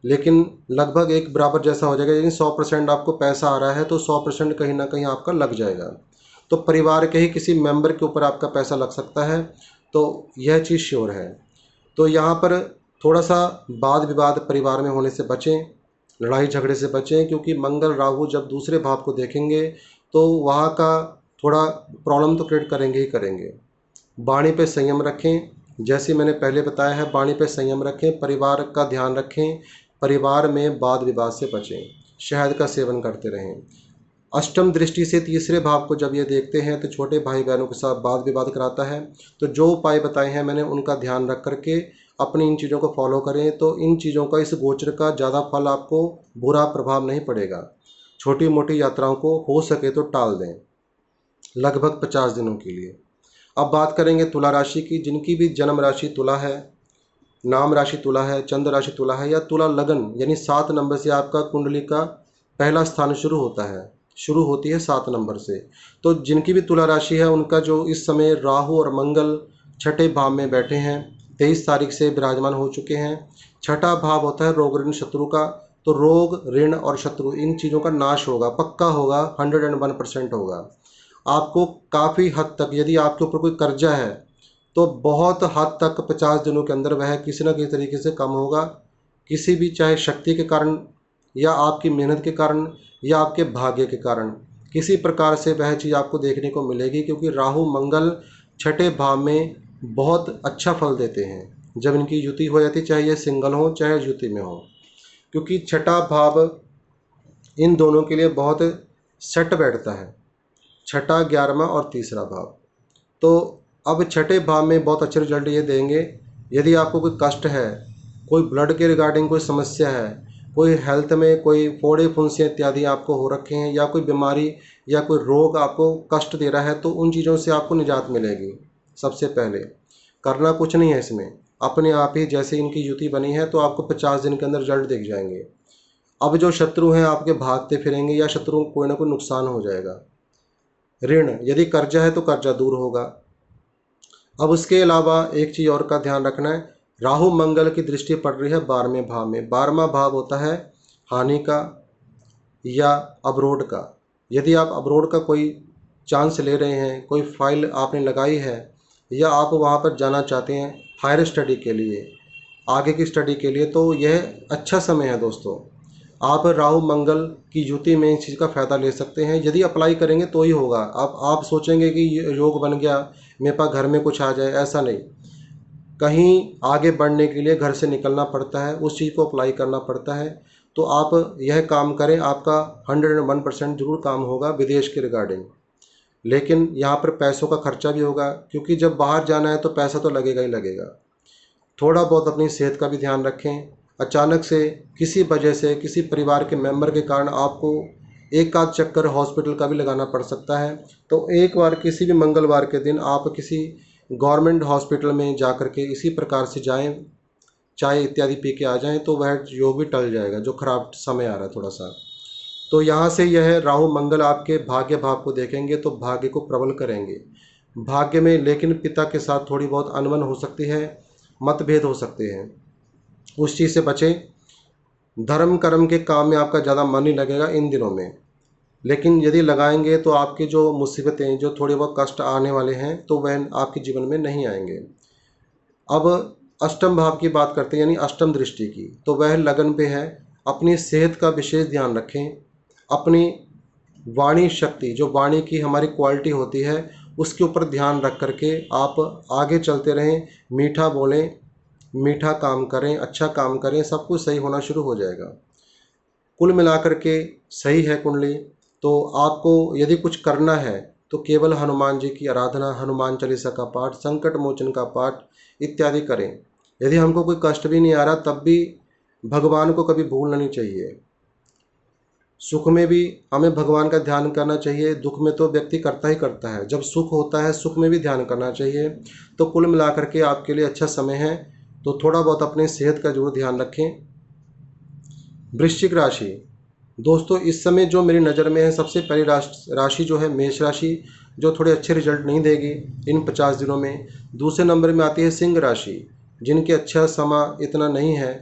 लेकिन लगभग एक बराबर जैसा हो जाएगा। यानी 100% आपको पैसा आ रहा है तो 100% कहीं ना कहीं आपका लग जाएगा। तो परिवार के ही किसी मेंबर के ऊपर आपका पैसा लग सकता है, तो यह चीज़ श्योर है। तो यहाँ पर थोड़ा सा वाद विवाद परिवार में होने से बचें, लड़ाई झगड़े से बचें, क्योंकि मंगल राहु जब दूसरे भाव को देखेंगे तो वहाँ का थोड़ा प्रॉब्लम तो क्रिएट करेंगे ही करेंगे। वाणी पे संयम रखें, जैसे मैंने पहले बताया है, वाणी पे संयम रखें, परिवार का ध्यान रखें, परिवार में वाद विवाद से बचें, शहद का सेवन करते रहें। अष्टम दृष्टि से तीसरे भाव को जब ये देखते हैं तो छोटे भाई बहनों के साथ वाद विवाद कराता है। तो जो उपाय बताए हैं मैंने उनका ध्यान रख करके अपनी इन चीज़ों को फॉलो करें, तो इन चीज़ों का, इस गोचर का ज़्यादा फल आपको बुरा प्रभाव नहीं पड़ेगा। छोटी मोटी यात्राओं को हो सके तो टाल दें लगभग 50 दिनों के लिए। अब बात करेंगे तुला राशि की। जिनकी भी जन्म राशि तुला है, नाम राशि तुला है, चंद्र राशि तुला है, या तुला लगन यानी 7 नंबर से आपका कुंडली का पहला स्थान शुरू होता है, शुरू होती है 7 नंबर से। तो जिनकी भी तुला राशि है उनका जो इस समय राहु और मंगल छठे भाव में बैठे हैं, 23 तारीख से विराजमान हो चुके हैं। छठा भाव होता है रोग ऋण शत्रु का, तो रोग ऋण और शत्रु इन चीज़ों का नाश होगा, पक्का होगा, 101% होगा। आपको काफ़ी हद तक, यदि आपके ऊपर कोई कर्जा है तो बहुत हद तक 50 दिनों के अंदर वह किसी न किसी तरीके से कम होगा। किसी भी, चाहे शक्ति के कारण या आपकी मेहनत के कारण या आपके भाग्य के कारण किसी प्रकार से वह चीज़ आपको देखने को मिलेगी, क्योंकि राहु मंगल छठे भाव में बहुत अच्छा फल देते हैं जब इनकी युति हो जाती, चाहे ये सिंगल हो चाहे युति में हो, क्योंकि छठा भाव इन दोनों के लिए बहुत सेट बैठता है, छठा, 11वां और तीसरा भाव। तो अब छठे भाव में बहुत अच्छे रिजल्ट ये देंगे। यदि आपको कोई कष्ट है, कोई ब्लड के रिगार्डिंग कोई समस्या है, कोई हेल्थ में कोई फोड़े फुंसियाँ इत्यादि आपको हो रखे हैं, या कोई बीमारी या कोई रोग आपको कष्ट दे रहा है, तो उन चीज़ों से आपको निजात मिलेगी। सबसे पहले करना कुछ नहीं है इसमें, अपने आप ही जैसे इनकी युति बनी है तो आपको 50 दिन के अंदर रिजल्ट दिख जाएंगे। अब जो शत्रु हैं आपके भागते फिरेंगे, या शत्रुओं को कोई ना कोई नुकसान हो जाएगा। ऋण, यदि कर्जा है तो कर्जा दूर होगा। अब उसके अलावा एक चीज़ और का ध्यान रखना है, राहु मंगल की दृष्टि पड़ रही है 12वें भाव में। 12वां भाव होता है हानि का या अवरोध का। यदि आप अवरोध का कोई चांस ले रहे हैं, कोई फाइल आपने लगाई है, या आप वहाँ पर जाना चाहते हैं हायर स्टडी के लिए, आगे की स्टडी के लिए, तो यह अच्छा समय है दोस्तों। आप राहु मंगल की युति में इस चीज़ का फ़ायदा ले सकते हैं। यदि अप्लाई करेंगे तो ही होगा। आप सोचेंगे कि योग बन गया, मेरे पास घर में कुछ आ जाए, ऐसा नहीं। कहीं आगे बढ़ने के लिए घर से निकलना पड़ता है, उस चीज़ को अप्लाई करना पड़ता है। तो आप यह काम करें, आपका 101% जरूर काम होगा विदेश के रिगार्डिंग। लेकिन यहाँ पर पैसों का खर्चा भी होगा, क्योंकि जब बाहर जाना है तो पैसा तो लगेगा ही लगेगा। थोड़ा बहुत अपनी सेहत का भी ध्यान रखें। अचानक से किसी वजह से किसी परिवार के मेंबर के कारण आपको एक आध चक्कर हॉस्पिटल का भी लगाना पड़ सकता है, तो एक बार किसी भी मंगलवार के दिन आप किसी गवर्नमेंट हॉस्पिटल में जा कर के इसी प्रकार से जाएं, चाय इत्यादि पी के आ जाएं, तो वह योग भी टल जाएगा जो खराब समय आ रहा है थोड़ा सा। तो यहाँ से यह राहु मंगल आपके भाग्य भाव को देखेंगे तो भाग्य को प्रबल करेंगे। भाग्य में लेकिन पिता के साथ थोड़ी बहुत अनबन हो सकती है, मतभेद हो सकते हैं, उस चीज़ से बचें। धर्म कर्म के काम में आपका ज़्यादा मन नहीं लगेगा इन दिनों में, लेकिन यदि लगाएंगे तो आपकी जो मुसीबतें, जो थोड़े बहुत कष्ट आने वाले हैं, तो वह आपके जीवन में नहीं आएंगे। अब अष्टम भाव की बात करते हैं, यानी अष्टम दृष्टि की, तो वह लगन पे है। अपनी सेहत का विशेष ध्यान रखें। अपनी वाणी शक्ति, जो वाणी की हमारी क्वालिटी होती है, उसके ऊपर ध्यान रख करके आप आगे चलते रहें। मीठा बोलें, मीठा काम करें, अच्छा काम करें, सब कुछ सही होना शुरू हो जाएगा। कुल मिलाकर के सही है कुंडली। तो आपको यदि कुछ करना है तो केवल हनुमान जी की आराधना, हनुमान चालीसा का पाठ, संकट मोचन का पाठ इत्यादि करें। यदि हमको कोई कष्ट भी नहीं आ रहा, तब भी भगवान को कभी भूलना नहीं चाहिए। सुख में भी हमें भगवान का ध्यान करना चाहिए, दुख में तो व्यक्ति करता ही करता है, जब सुख होता है सुख में भी ध्यान करना चाहिए। तो कुल मिलाकर के आपके लिए अच्छा समय है, तो थोड़ा बहुत अपने सेहत का जरूर ध्यान रखें। वृश्चिक राशि, दोस्तों इस समय जो मेरी नज़र में है, सबसे पहली राशि जो है मेष राशि, जो थोड़े अच्छे रिजल्ट नहीं देगी इन 50 दिनों में। दूसरे नंबर में आती है सिंह राशि, जिनके अच्छा समय इतना नहीं है,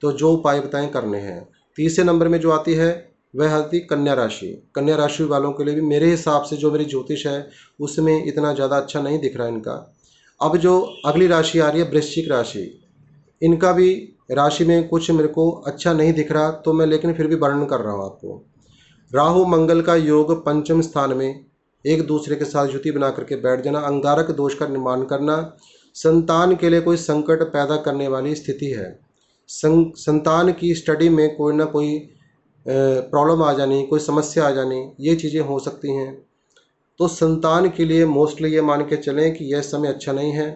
तो जो उपाय बताएं करने हैं। तीसरे नंबर में जो आती है वह आती कन्या राशि। कन्या राशि वालों के लिए भी मेरे हिसाब से जो मेरी ज्योतिष है उसमें इतना ज़्यादा अच्छा नहीं दिख रहा है इनका। अब जो अगली राशि आ रही है वृश्चिक राशि, इनका भी राशि में कुछ मेरे को अच्छा नहीं दिख रहा, तो मैं लेकिन फिर भी वर्णन कर रहा हूँ आपको। राहु मंगल का योग पंचम स्थान में, एक दूसरे के साथ युति बना करके बैठ जाना, अंगारक दोष का निर्माण करना, संतान के लिए कोई संकट पैदा करने वाली स्थिति है। संतान की स्टडी में कोई ना कोई प्रॉब्लम आ जानी, कोई समस्या आ जानी, ये चीज़ें हो सकती हैं। तो संतान के लिए मोस्टली ये मान के चलें कि यह समय अच्छा नहीं है।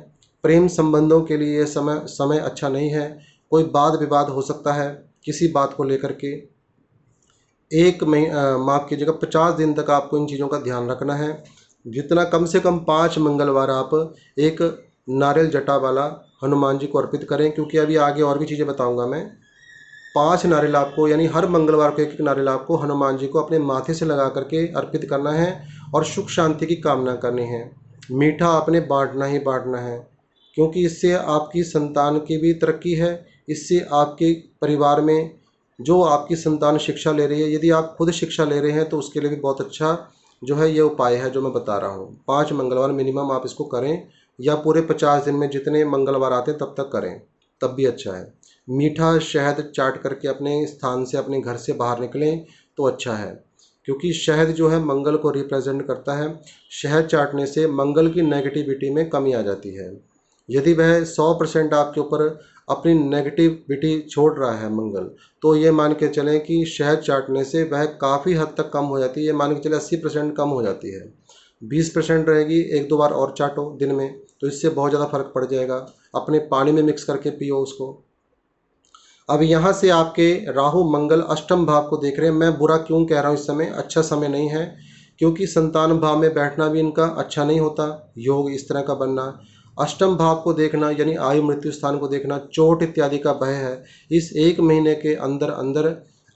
प्रेम संबंधों के लिए यह समय अच्छा नहीं है। कोई वाद विवाद हो सकता है किसी बात को लेकर के। एक माफ कीजिएगा, 50 दिन तक आपको इन चीज़ों का ध्यान रखना है। जितना कम से कम 5 मंगलवार आप एक नारियल जटा वाला हनुमान जी को अर्पित करें, क्योंकि अभी आगे और भी चीज़ें बताऊंगा मैं। 5 नारियल आपको, यानी हर मंगलवार को एक एक नारियल आपको हनुमान जी को अपने माथे से लगा करके अर्पित करना है और सुख शांति की कामना करनी है। मीठा आपने बांटना ही बांटना है, क्योंकि इससे आपकी संतान की भी तरक्की है। इससे आपके परिवार में जो आपकी संतान शिक्षा ले रही है, यदि आप खुद शिक्षा ले रहे हैं, तो उसके लिए भी बहुत अच्छा जो है ये उपाय है जो मैं बता रहा हूँ। 5 मंगलवार मिनिमम आप इसको करें, या पूरे 50 दिन में जितने मंगलवार आते हैं तब तक करें, तब भी अच्छा है। मीठा शहद चाट करके अपने स्थान से, अपने घर से बाहर निकलें तो अच्छा है, क्योंकि शहद जो है मंगल को रिप्रेजेंट करता है। शहद चाटने से मंगल की नेगेटिविटी में कमी आ जाती है। यदि वह 100% आपके ऊपर अपनी नेगेटिविटी छोड़ रहा है मंगल, तो ये मान के चलें कि शहद चाटने से वह काफ़ी हद तक कम हो जाती है। ये मान के चले 80% कम हो जाती है। 20% रहेगी, एक दो बार और चाटो दिन में, तो इससे बहुत ज़्यादा फर्क पड़ जाएगा। अपने पानी में मिक्स करके पियो उसको। अब यहाँ से आपके राहु मंगल अष्टम भाव को देख रहे हैं। मैं बुरा क्यों कह रहा हूँ, इस समय अच्छा समय नहीं है, क्योंकि संतान भाव में बैठना भी इनका अच्छा नहीं होता, योग इस तरह का बनना। अष्टम भाव को देखना यानी आयु मृत्यु स्थान को देखना, चोट इत्यादि का भय है। इस एक महीने के अंदर अंदर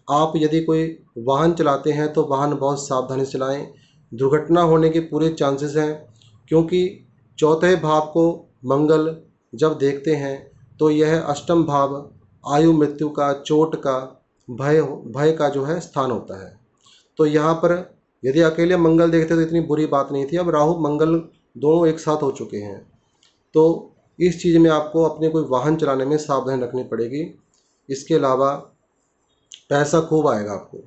आप यदि कोई वाहन चलाते हैं तो वाहन बहुत सावधानी से चलाएं। दुर्घटना होने के पूरे चांसेस हैं, क्योंकि चौथे भाव को मंगल जब देखते हैं तो यह अष्टम भाव आयु मृत्यु का, चोट का, भय भय का जो है स्थान होता है। तो यहाँ पर यदि अकेले मंगल देखते तो इतनी बुरी बात नहीं थी। अब राहु मंगल दोनों एक साथ हो चुके हैं, तो इस चीज़ में आपको अपने कोई वाहन चलाने में सावधानी रखनी पड़ेगी। इसके अलावा पैसा खूब आएगा आपको।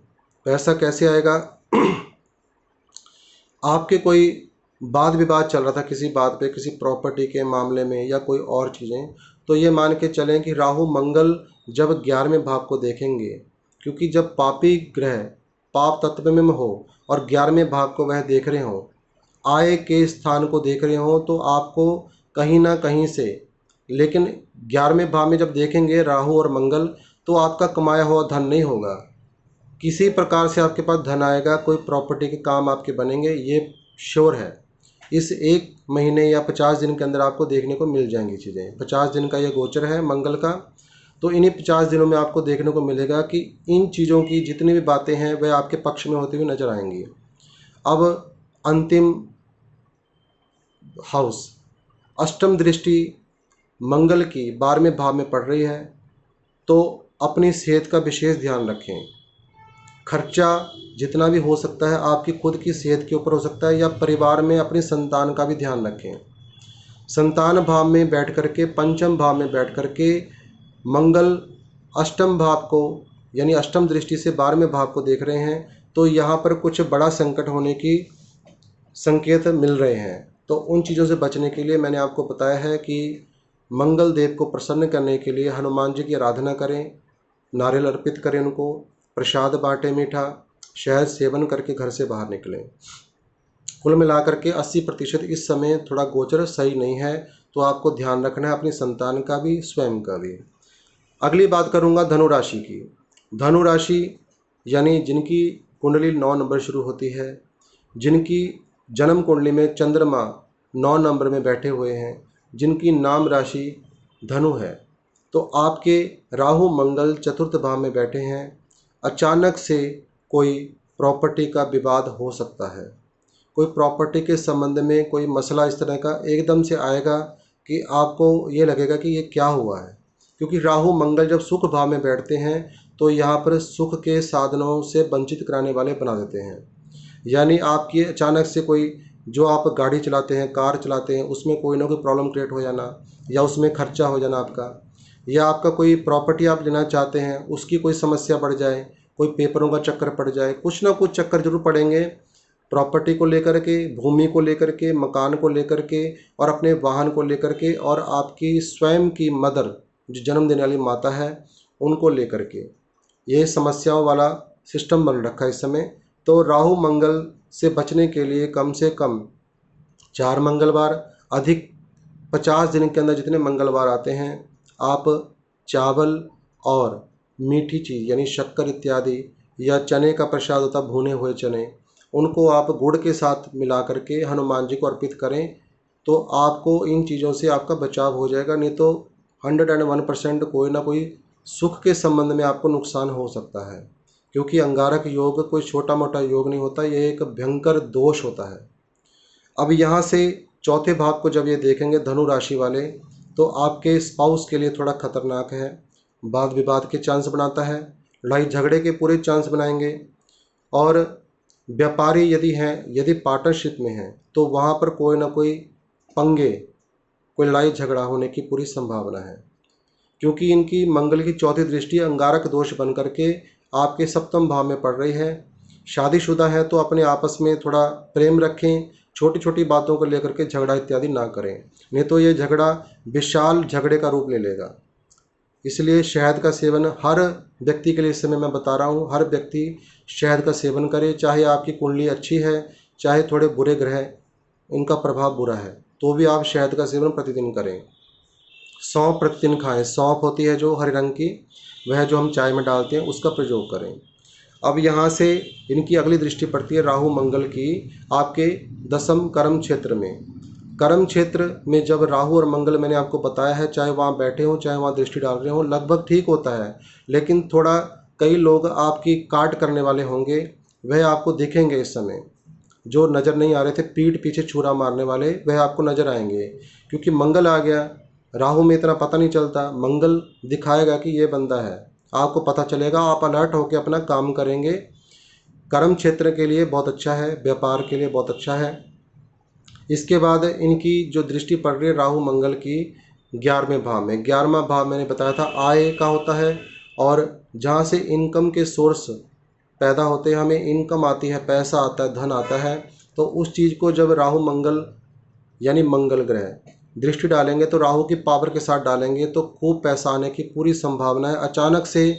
पैसा कैसे आएगा? आपके कोई वाद विवाद चल रहा था किसी बात पे, किसी प्रॉपर्टी के मामले में या कोई और चीज़ें, तो ये मान के चलें कि राहु मंगल जब 11वें भाव को देखेंगे, क्योंकि जब पापी ग्रह पाप तत्व में हो और 11वें भाव को वह देख रहे हो, आय के स्थान को देख रहे हो, तो आपको कहीं ना कहीं से, लेकिन 11वें भाव में जब देखेंगे राहु और मंगल, तो आपका कमाया हुआ धन नहीं होगा। किसी प्रकार से आपके पास धन आएगा, कोई प्रॉपर्टी के काम आपके बनेंगे, ये श्योर है। इस एक महीने या 50 दिन के अंदर आपको देखने को मिल जाएंगी चीज़ें। 50 दिन का ये गोचर है मंगल का, तो इन्हीं 50 दिनों में आपको देखने को मिलेगा कि इन चीज़ों की जितनी भी बातें हैं वह आपके पक्ष में होती हुई नजर आएंगी। अब अंतिम हाउस, अष्टम दृष्टि मंगल की 12वें भाव में पड़ रही है, तो अपनी सेहत का विशेष ध्यान रखें। खर्चा जितना भी हो सकता है आपकी खुद की सेहत के ऊपर हो सकता है, या परिवार में अपनी संतान का भी ध्यान रखें। संतान भाव में बैठ करके, पंचम भाव में बैठ करके मंगल अष्टम भाव को यानी अष्टम दृष्टि से 12वें भाव को देख रहे हैं, तो यहाँ पर कुछ बड़ा संकट होने की संकेत मिल रहे हैं। तो उन चीज़ों से बचने के लिए मैंने आपको बताया है कि मंगल देव को प्रसन्न करने के लिए हनुमान जी की आराधना करें, नारियल अर्पित करें, उनको प्रसाद बांटें मीठा, शहद सेवन करके घर से बाहर निकलें। कुल मिलाकर के 80% इस समय थोड़ा गोचर सही नहीं है, तो आपको ध्यान रखना है अपनी संतान का भी, स्वयं का भी। अगली बात करूंगा धनु राशि की। धनु राशि यानी जिनकी कुंडली 9 नंबर शुरू होती है, जिनकी जन्म कुंडली में चंद्रमा 9 नंबर में बैठे हुए हैं, जिनकी नाम राशि धनु है, तो आपके राहु मंगल चतुर्थ भाव में बैठे हैं। अचानक से कोई प्रॉपर्टी का विवाद हो सकता है। कोई प्रॉपर्टी के संबंध में कोई मसला इस तरह का एकदम से आएगा कि आपको ये लगेगा कि ये क्या हुआ है, क्योंकि राहु मंगल जब सुख भाव में बैठते हैं तो यहाँ पर सुख के साधनों से वंचित कराने वाले बना देते हैं। यानी आपकी अचानक से कोई, जो आप गाड़ी चलाते हैं, कार चलाते हैं, उसमें कोई ना कोई प्रॉब्लम क्रिएट हो जाना, या उसमें खर्चा हो जाना आपका, या आपका कोई प्रॉपर्टी आप लेना चाहते हैं उसकी कोई समस्या बढ़ जाए, कोई पेपरों का चक्कर पड़ जाए, कुछ ना कुछ चक्कर जरूर पड़ेंगे प्रॉपर्टी को लेकर के, भूमि को लेकर के, मकान को लेकर के, और अपने वाहन को लेकर के, और आपकी स्वयं की मदर जो जन्म देने वाली माता है उनको लेकर के, ये समस्याओं वाला सिस्टम बन रखा है इस समय। तो राहु मंगल से बचने के लिए कम से कम 4 मंगलवार, अधिक 50 दिन के अंदर जितने मंगलवार आते हैं, आप चावल और मीठी चीज़ यानी शक्कर इत्यादि, या चने का प्रसाद होता भुने हुए चने, उनको आप गुड़ के साथ मिला करके हनुमान जी को अर्पित करें, तो आपको इन चीज़ों से आपका बचाव हो जाएगा। नहीं तो 101% कोई ना कोई सुख के संबंध में आपको नुकसान हो सकता है, क्योंकि अंगारक योग कोई छोटा मोटा योग नहीं होता, यह एक भयंकर दोष होता है। अब यहाँ से चौथे भाव को जब ये देखेंगे धनु राशि वाले, तो आपके स्पाउस के लिए थोड़ा खतरनाक है, वाद विवाद के चांस बनाता है, लड़ाई झगड़े के पूरे चांस बनाएंगे। और व्यापारी यदि हैं, यदि पार्टनरशिप में हैं, तो वहाँ पर कोई ना कोई पंगे, कोई लड़ाई झगड़ा होने की पूरी संभावना है। क्योंकि इनकी मंगल की चौथी दृष्टि अंगारक दोष बन करके आपके सप्तम भाव में पड़ रही है। शादीशुदा है तो अपने आपस में थोड़ा प्रेम रखें, छोटी छोटी बातों को लेकर के झगड़ा इत्यादि ना करें, नहीं तो ये झगड़ा विशाल झगड़े का रूप ले लेगा। इसलिए शहद का सेवन हर व्यक्ति के लिए, इस समय मैं बता रहा हूँ, हर व्यक्ति शहद का सेवन करे। चाहे आपकी कुंडली अच्छी है, चाहे थोड़े बुरे ग्रह उनका प्रभाव बुरा है, तो भी आप शहद का सेवन प्रतिदिन करें। सौंफ प्रतिदिन खाएं। सौंफ होती है जो हरे रंग की, वह जो हम चाय में डालते हैं, उसका प्रयोग करें। अब यहाँ से इनकी अगली दृष्टि पड़ती है राहु मंगल की आपके दसम कर्म क्षेत्र में। कर्म क्षेत्र में जब राहु और मंगल, मैंने आपको बताया है, चाहे वहाँ बैठे हों चाहे वहाँ दृष्टि डाल रहे हों, लगभग ठीक होता है। लेकिन थोड़ा कई लोग आपकी काट करने वाले होंगे, वह आपको दिखेंगे इस समय। जो नज़र नहीं आ रहे थे, पीठ पीछे छुरा मारने वाले, वह आपको नज़र आएंगे, क्योंकि मंगल आ गया। राहु में इतना पता नहीं चलता, मंगल दिखाएगा कि ये बंदा है, आपको पता चलेगा, आप अलर्ट होकर अपना काम करेंगे। कर्म क्षेत्र के लिए बहुत अच्छा है, व्यापार के लिए बहुत अच्छा है। इसके बाद इनकी जो दृष्टि पड़ रही है राहु मंगल की 11वें भाव में। 11वां भाव मैंने बताया था आय का होता है, और जहाँ से इनकम के सोर्स पैदा होते हैं, हमें इनकम आती है, पैसा आता है, धन आता है, तो उस चीज़ को जब राहु मंगल यानी मंगल ग्रह दृष्टि डालेंगे, तो राहु की पावर के साथ डालेंगे, तो खूब पैसा आने की पूरी संभावना है। अचानक से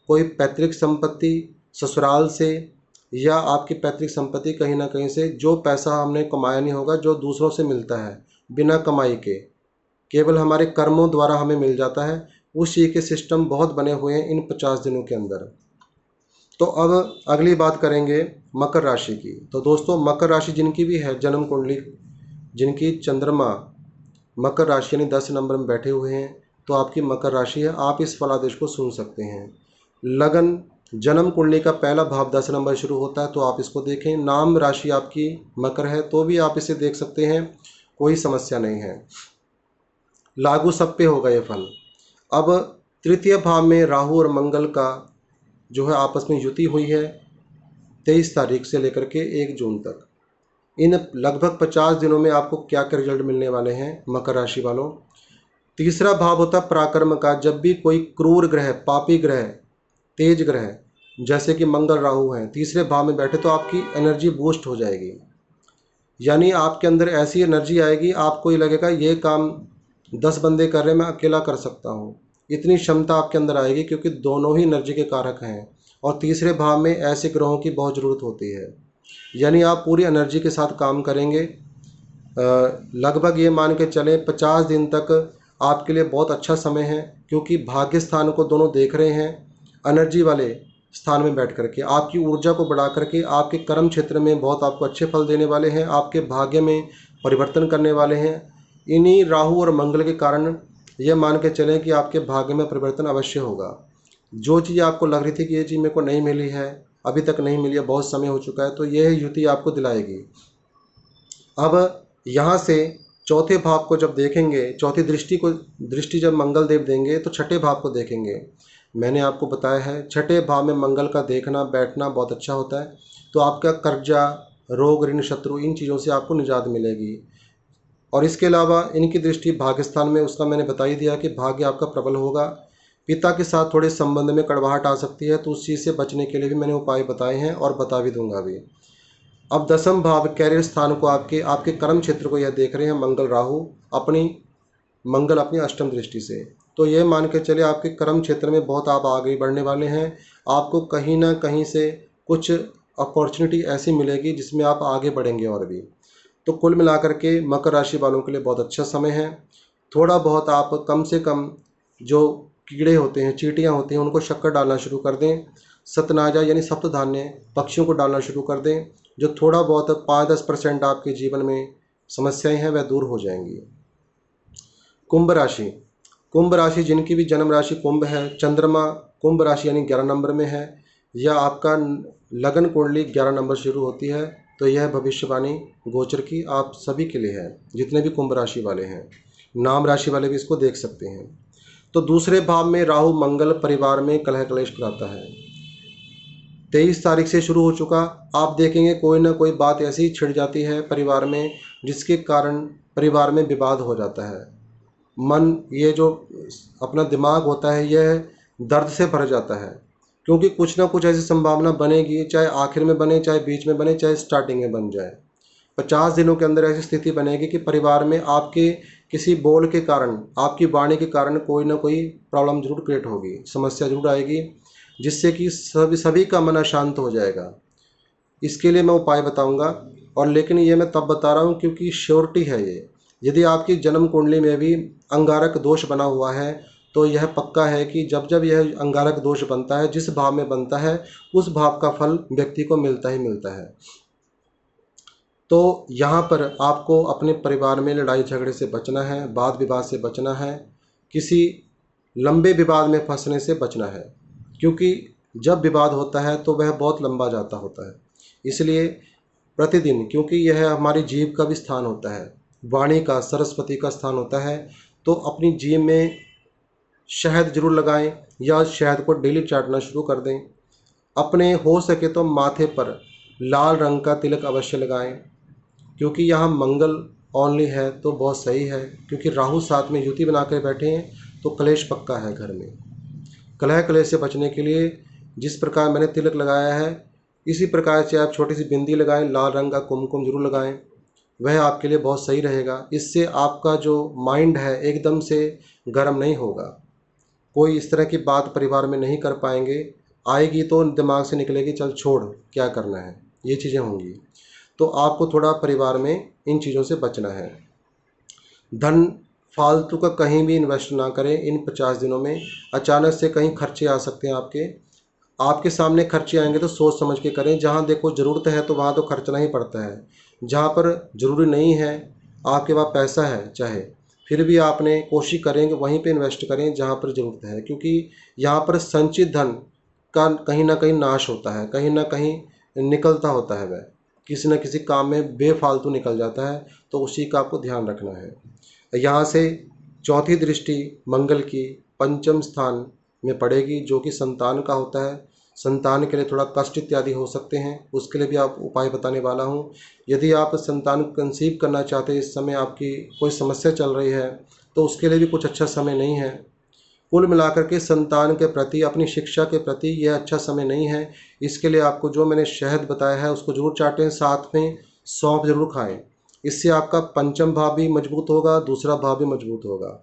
कोई पैतृक संपत्ति, ससुराल से, या आपकी पैतृक संपत्ति कहीं ना कहीं से, जो पैसा हमने कमाया नहीं होगा, जो दूसरों से मिलता है बिना कमाई के, केवल हमारे कर्मों द्वारा हमें मिल जाता है, उस चीज़ के सिस्टम बहुत बने हुए हैं इन 50 दिनों के अंदर। तो अब अगली बात करेंगे मकर राशि की। तो दोस्तों, मकर राशि जिनकी भी है जन्म कुंडली, जिनकी चंद्रमा मकर राशि यानी 10 नंबर में बैठे हुए हैं, तो आपकी मकर राशि है, आप इस फलादेश को सुन सकते हैं। लगन, जन्म कुंडली का पहला भाव 10 नंबर शुरू होता है, तो आप इसको देखें। नाम राशि आपकी मकर है, तो भी आप इसे देख सकते हैं, कोई समस्या नहीं है, लागू सब पे होगा ये फल। अब तृतीय भाव में राहु और मंगल का जो है आपस में युति हुई है 23 तारीख से लेकर के 1 जून तक। इन लगभग 50 दिनों में आपको क्या क्या रिजल्ट मिलने वाले हैं मकर राशि वालों। तीसरा भाव होता है पराक्रम का। जब भी कोई क्रूर ग्रह, पापी ग्रह, तेज ग्रह जैसे कि मंगल राहु हैं तीसरे भाव में बैठे, तो आपकी एनर्जी बूस्ट हो जाएगी, यानी आपके अंदर ऐसी एनर्जी आएगी, आपको ये लगेगा ये काम 10 बंदे कर रहे हैं, मैं अकेला कर सकता हूँ। इतनी क्षमता आपके अंदर आएगी, क्योंकि दोनों ही एनर्जी के कारक हैं, और तीसरे भाव में ऐसे ग्रहों की बहुत ज़रूरत होती है, यानी आप पूरी एनर्जी के साथ काम करेंगे। लगभग ये मान के चलें 50 दिन तक आपके लिए बहुत अच्छा समय है, क्योंकि भाग्य स्थान को दोनों देख रहे हैं, एनर्जी वाले स्थान में बैठ करके आपकी ऊर्जा को बढ़ा करके आपके कर्म क्षेत्र में बहुत आपको अच्छे फल देने वाले हैं, आपके भाग्य में परिवर्तन करने वाले हैं। इन्हीं राहु और मंगल के कारण यह मान के चलें कि आपके भाग्य में परिवर्तन अवश्य होगा। जो चीज़ आपको लग रही थी कि ये चीज़ मेरे को नहीं मिली है, अभी तक नहीं मिली है, बहुत समय हो चुका है, तो यह युति आपको दिलाएगी। अब यहाँ से चौथे भाव को जब देखेंगे, चौथी दृष्टि जब मंगल देव देंगे, तो छठे भाव को देखेंगे। मैंने आपको बताया है छठे भाव में मंगल का देखना बैठना बहुत अच्छा होता है, तो आपका कर्जा, रोग, ऋण, शत्रु, इन चीज़ों से आपको निजात मिलेगी। और इसके अलावा इनकी दृष्टि भाग्यस्थान में, उसका मैंने बता ही दिया कि भाग्य आपका प्रबल होगा। पिता के साथ थोड़े संबंध में कड़वाहट आ सकती है, तो उस चीज़ से बचने के लिए भी मैंने उपाय बताए हैं और बता भी दूंगा अभी। अब दसम भाव कैरियर स्थान को आपके कर्म क्षेत्र को यह देख रहे हैं मंगल राहु, मंगल अपनी अष्टम दृष्टि से। तो ये मान के चले आपके कर्म क्षेत्र में बहुत आप आगे बढ़ने वाले हैं, आपको कहीं ना कहीं से कुछ अपॉर्चुनिटी ऐसी मिलेगी जिसमें आप आगे बढ़ेंगे और भी। तो कुल मिलाकर के मकर राशि वालों के लिए बहुत अच्छा समय है। थोड़ा बहुत आप कम से कम जो कीड़े होते हैं, चींटियाँ होती हैं, उनको शक्कर डालना शुरू कर दें। सतनाजा यानी सप्तधान्य पक्षियों को डालना शुरू कर दें, जो थोड़ा बहुत 5-10% आपके जीवन में समस्याएं हैं वह दूर हो जाएंगी। कुंभ राशि जिनकी भी जन्म राशि कुंभ है, चंद्रमा कुंभ राशि यानी 11 नंबर में है, या आपका लगन कुंडली 11 नंबर शुरू होती है, तो यह भविष्यवाणी गोचर की आप सभी के लिए है, जितने भी कुंभ राशि वाले हैं। नाम राशि वाले भी इसको देख सकते हैं। तो दूसरे भाव में राहु मंगल परिवार में कलह क्लेश कराता है। 23 तारीख से शुरू हो चुका, आप देखेंगे कोई ना कोई बात ऐसी छिड़ जाती है परिवार में, जिसके कारण परिवार में विवाद हो जाता है। मन, ये जो अपना दिमाग होता है, यह दर्द से भर जाता है, क्योंकि कुछ ना कुछ ऐसी संभावना बनेगी, चाहे आखिर में बने, चाहे बीच में बने, चाहे स्टार्टिंग में बन जाए। 50 दिनों के अंदर ऐसी स्थिति बनेगी कि परिवार में आपके किसी बोल के कारण, आपकी वाणी के कारण कोई ना कोई प्रॉब्लम जरूर क्रिएट होगी, समस्या जरूर आएगी, जिससे कि सभी का मन अशांत हो जाएगा। इसके लिए मैं उपाय बताऊंगा, और लेकिन ये मैं तब बता रहा हूँ क्योंकि श्योरिटी है ये। यदि आपकी जन्म कुंडली में भी अंगारक दोष बना हुआ है, तो यह पक्का है कि जब जब यह अंगारक दोष बनता है, जिस भाव में बनता है, उस भाव का फल व्यक्ति को मिलता ही मिलता है। तो यहाँ पर आपको अपने परिवार में लड़ाई झगड़े से बचना है, वाद विवाद से बचना है, किसी लंबे विवाद में फंसने से बचना है, क्योंकि जब विवाद होता है तो वह बहुत लंबा जाता होता है। इसलिए प्रतिदिन, क्योंकि यह हमारी जीभ का भी स्थान होता है, वाणी का, सरस्वती का स्थान होता है, तो अपनी जीभ में शहद जरूर लगाएं, या शहद को डेली चाटना शुरू कर दें। अपने हो सके तो माथे पर लाल रंग का तिलक अवश्य लगाएं, क्योंकि यहाँ मंगल ओनली है तो बहुत सही है, क्योंकि राहु साथ में युति बना कर बैठे हैं, तो कलेश पक्का है घर में। कलह कलेश से बचने के लिए जिस प्रकार मैंने तिलक लगाया है, इसी प्रकार से आप छोटी सी बिंदी लगाएं, लाल रंग का कुमकुम जरूर लगाएं, वह आपके लिए बहुत सही रहेगा। इससे आपका जो माइंड है एकदम से गर्म नहीं होगा, कोई इस तरह की बात परिवार में नहीं कर पाएंगे, आएगी तो दिमाग से निकलेगी चल छोड़ क्या करना है, ये चीज़ें होंगी। तो आपको थोड़ा परिवार में इन चीज़ों से बचना है। धन फालतू का कहीं भी इन्वेस्ट ना करें इन 50 दिनों में। अचानक से कहीं खर्चे आ सकते हैं, आपके सामने खर्चे आएंगे तो सोच समझ के करें। जहाँ देखो ज़रूरत है तो वहाँ तो खर्चना ही पड़ता है, जहाँ पर ज़रूरी नहीं है, आपके पास पैसा है चाहे, फिर भी आपने कोशिश करेंगे वहीं पे इन्वेस्ट करें जहाँ पर ज़रूरत है, क्योंकि यहाँ पर संचित धन का कहीं ना कहीं नाश होता है, कहीं ना कहीं निकलता होता है, वह किसी न किसी काम में बेफालतू निकल जाता है, तो उसी का आपको ध्यान रखना है। यहाँ से चौथी दृष्टि मंगल की पंचम स्थान में पड़ेगी, जो कि संतान का होता है। संतान के लिए थोड़ा कष्ट इत्यादि हो सकते हैं, उसके लिए भी आप उपाय बताने वाला हूँ। यदि आप संतान कंसीव करना चाहते हैं, इस समय आपकी कोई समस्या चल रही है, तो उसके लिए भी कुछ अच्छा समय नहीं है। कुल मिलाकर के संतान के प्रति, अपनी शिक्षा के प्रति यह अच्छा समय नहीं है। इसके लिए आपको जो मैंने शहद बताया है उसको जरूर चाटें, साथ में सौंफ जरूर खाएं। इससे आपका पंचम भाव भी मजबूत होगा, दूसरा भाव भी मजबूत होगा।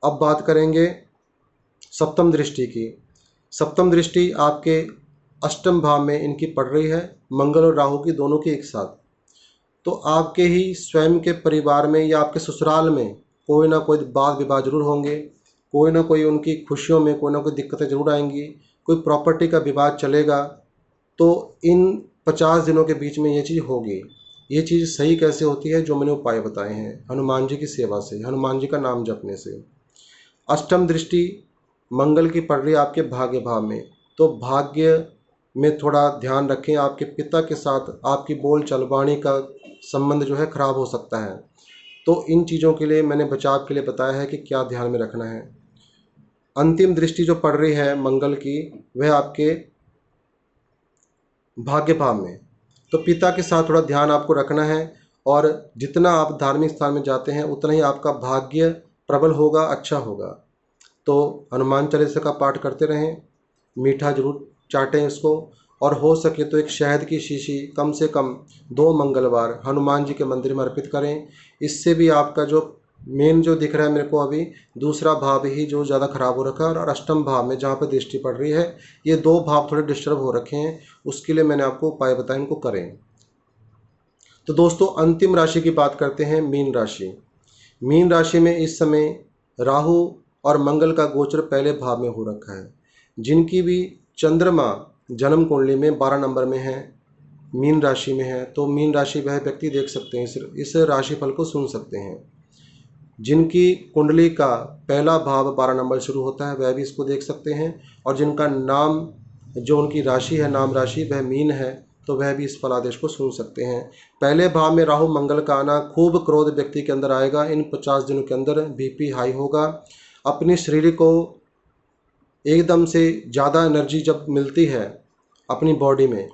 अब बात करेंगे सप्तम दृष्टि की। सप्तम दृष्टि आपके अष्टम भाव में इनकी पड़ रही है, मंगल और राहु की दोनों की एक साथ। तो आपके ही स्वयं के परिवार में या आपके ससुराल में कोई ना कोई वाद विवाद जरूर होंगे, कोई ना कोई उनकी खुशियों में कोई ना कोई दिक्कतें जरूर आएंगी, कोई प्रॉपर्टी का विवाद चलेगा। तो इन 50 दिनों के बीच में ये चीज़ होगी। ये चीज़ सही कैसे होती है, जो मैंने उपाय बताए हैं, हनुमान जी की सेवा से, हनुमान जी का नाम जपने से। अष्टम दृष्टि मंगल की पड़ रही है आपके भाग्य भाव में, तो भाग्य में थोड़ा ध्यान रखें। आपके पिता के साथ आपकी बोल चाल, वाणी का संबंध जो है खराब हो सकता है। तो इन चीज़ों के लिए मैंने बचाव के लिए बताया है कि क्या ध्यान में रखना है। अंतिम दृष्टि जो पड़ रही है मंगल की, वह आपके भाग्य भाव में, तो पिता के साथ थोड़ा ध्यान आपको रखना है। और जितना आप धार्मिक स्थान में जाते हैं उतना ही आपका भाग्य प्रबल होगा, अच्छा होगा। तो हनुमान चालीसा का पाठ करते रहें, मीठा जरूर चाटें इसको, और हो सके तो एक शहद की शीशी कम से कम 2 मंगलवार हनुमान जी के मंदिर में अर्पित करें। इससे भी आपका जो मेन जो दिख रहा है मेरे को अभी, दूसरा भाव ही जो ज़्यादा खराब हो रखा है, और अष्टम भाव में जहाँ पर दृष्टि पड़ रही है, ये 2 भाव थोड़े डिस्टर्ब हो रखे हैं। उसके लिए मैंने आपको उपाय बताए, इनको करें। तो दोस्तों अंतिम राशि की बात करते हैं, मीन राशि। मीन राशि में इस समय राहु और मंगल का गोचर पहले भाव में हो रखा है। जिनकी भी चंद्रमा जन्म कुंडली में 12 नंबर में है, मीन राशि में है, तो मीन राशि वह व्यक्ति देख सकते हैं, इस राशिफल को सुन सकते हैं। जिनकी कुंडली का पहला भाव 12 नंबर शुरू होता है, वह भी इसको देख सकते हैं। और जिनका नाम, जो उनकी राशि है, नाम राशि वह मीन है, तो वह भी इस फलादेश को सुन सकते हैं। पहले भाव में राहु मंगल का आना, खूब क्रोध व्यक्ति के अंदर आएगा। इन 50 दिनों के अंदर बीपी हाई होगा। अपनी शरीर को एकदम से ज़्यादा एनर्जी जब मिलती है अपनी बॉडी में,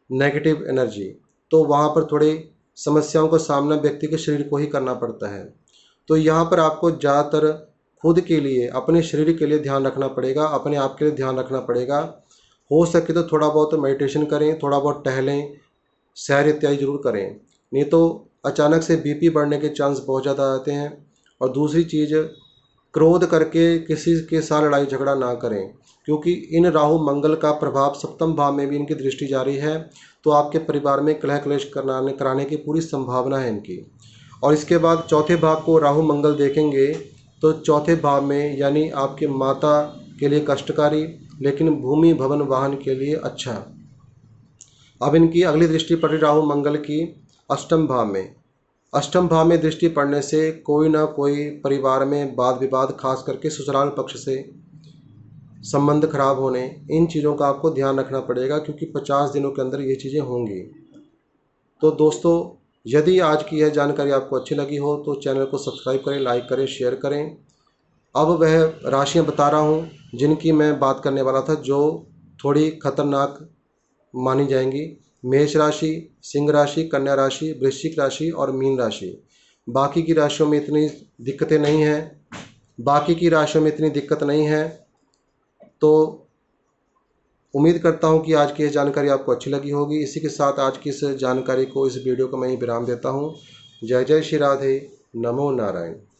नेगेटिव एनर्जी, तो वहाँ पर थोड़ी समस्याओं का सामना व्यक्ति के शरीर को ही करना पड़ता है। तो यहाँ पर आपको ज़्यादातर खुद के लिए, अपने शरीर के लिए ध्यान रखना पड़ेगा, अपने आप के लिए ध्यान रखना पड़ेगा। हो सके तो थोड़ा बहुत मेडिटेशन करें, थोड़ा बहुत टहलें, सैर इत्यादि जरूर करें, नहीं तो अचानक से बीपी बढ़ने के चांस बहुत ज़्यादा आते हैं। और दूसरी चीज़, क्रोध करके किसी के साथ लड़ाई झगड़ा ना करें, क्योंकि इन राहु मंगल का प्रभाव सप्तम भाव में भी इनकी दृष्टि जारी है, तो आपके परिवार में कलह क्लेश कराने की पूरी संभावना है इनकी। और इसके बाद चौथे भाव को राहु मंगल देखेंगे तो चौथे भाव में यानी आपके माता के लिए कष्टकारी, लेकिन भूमि भवन वाहन के लिए अच्छा। अब इनकी अगली दृष्टि पड़ रही राहु मंगल की अष्टम भाव में। अष्टम भाव में दृष्टि पड़ने से कोई ना कोई परिवार में वाद विवाद, खास करके ससुराल पक्ष से संबंध खराब होने, इन चीज़ों का आपको ध्यान रखना पड़ेगा, क्योंकि 50 दिनों के अंदर ये चीज़ें होंगी। तो दोस्तों, यदि आज की यह जानकारी आपको अच्छी लगी हो तो चैनल को सब्सक्राइब करें, लाइक करें, शेयर करें। अब वह राशियां बता रहा हूं जिनकी मैं बात करने वाला था, जो थोड़ी खतरनाक मानी जाएंगी। मेष राशि, सिंह राशि, कन्या राशि, वृश्चिक राशि और मीन राशि। बाकी की राशियों में इतनी दिक्कतें नहीं हैं, तो उम्मीद करता हूं कि आज की यह जानकारी आपको अच्छी लगी होगी। इसी के साथ आज की इस जानकारी को, इस वीडियो को मैं ही विराम देता हूं। जय जय श्री राधे, नमो नारायण।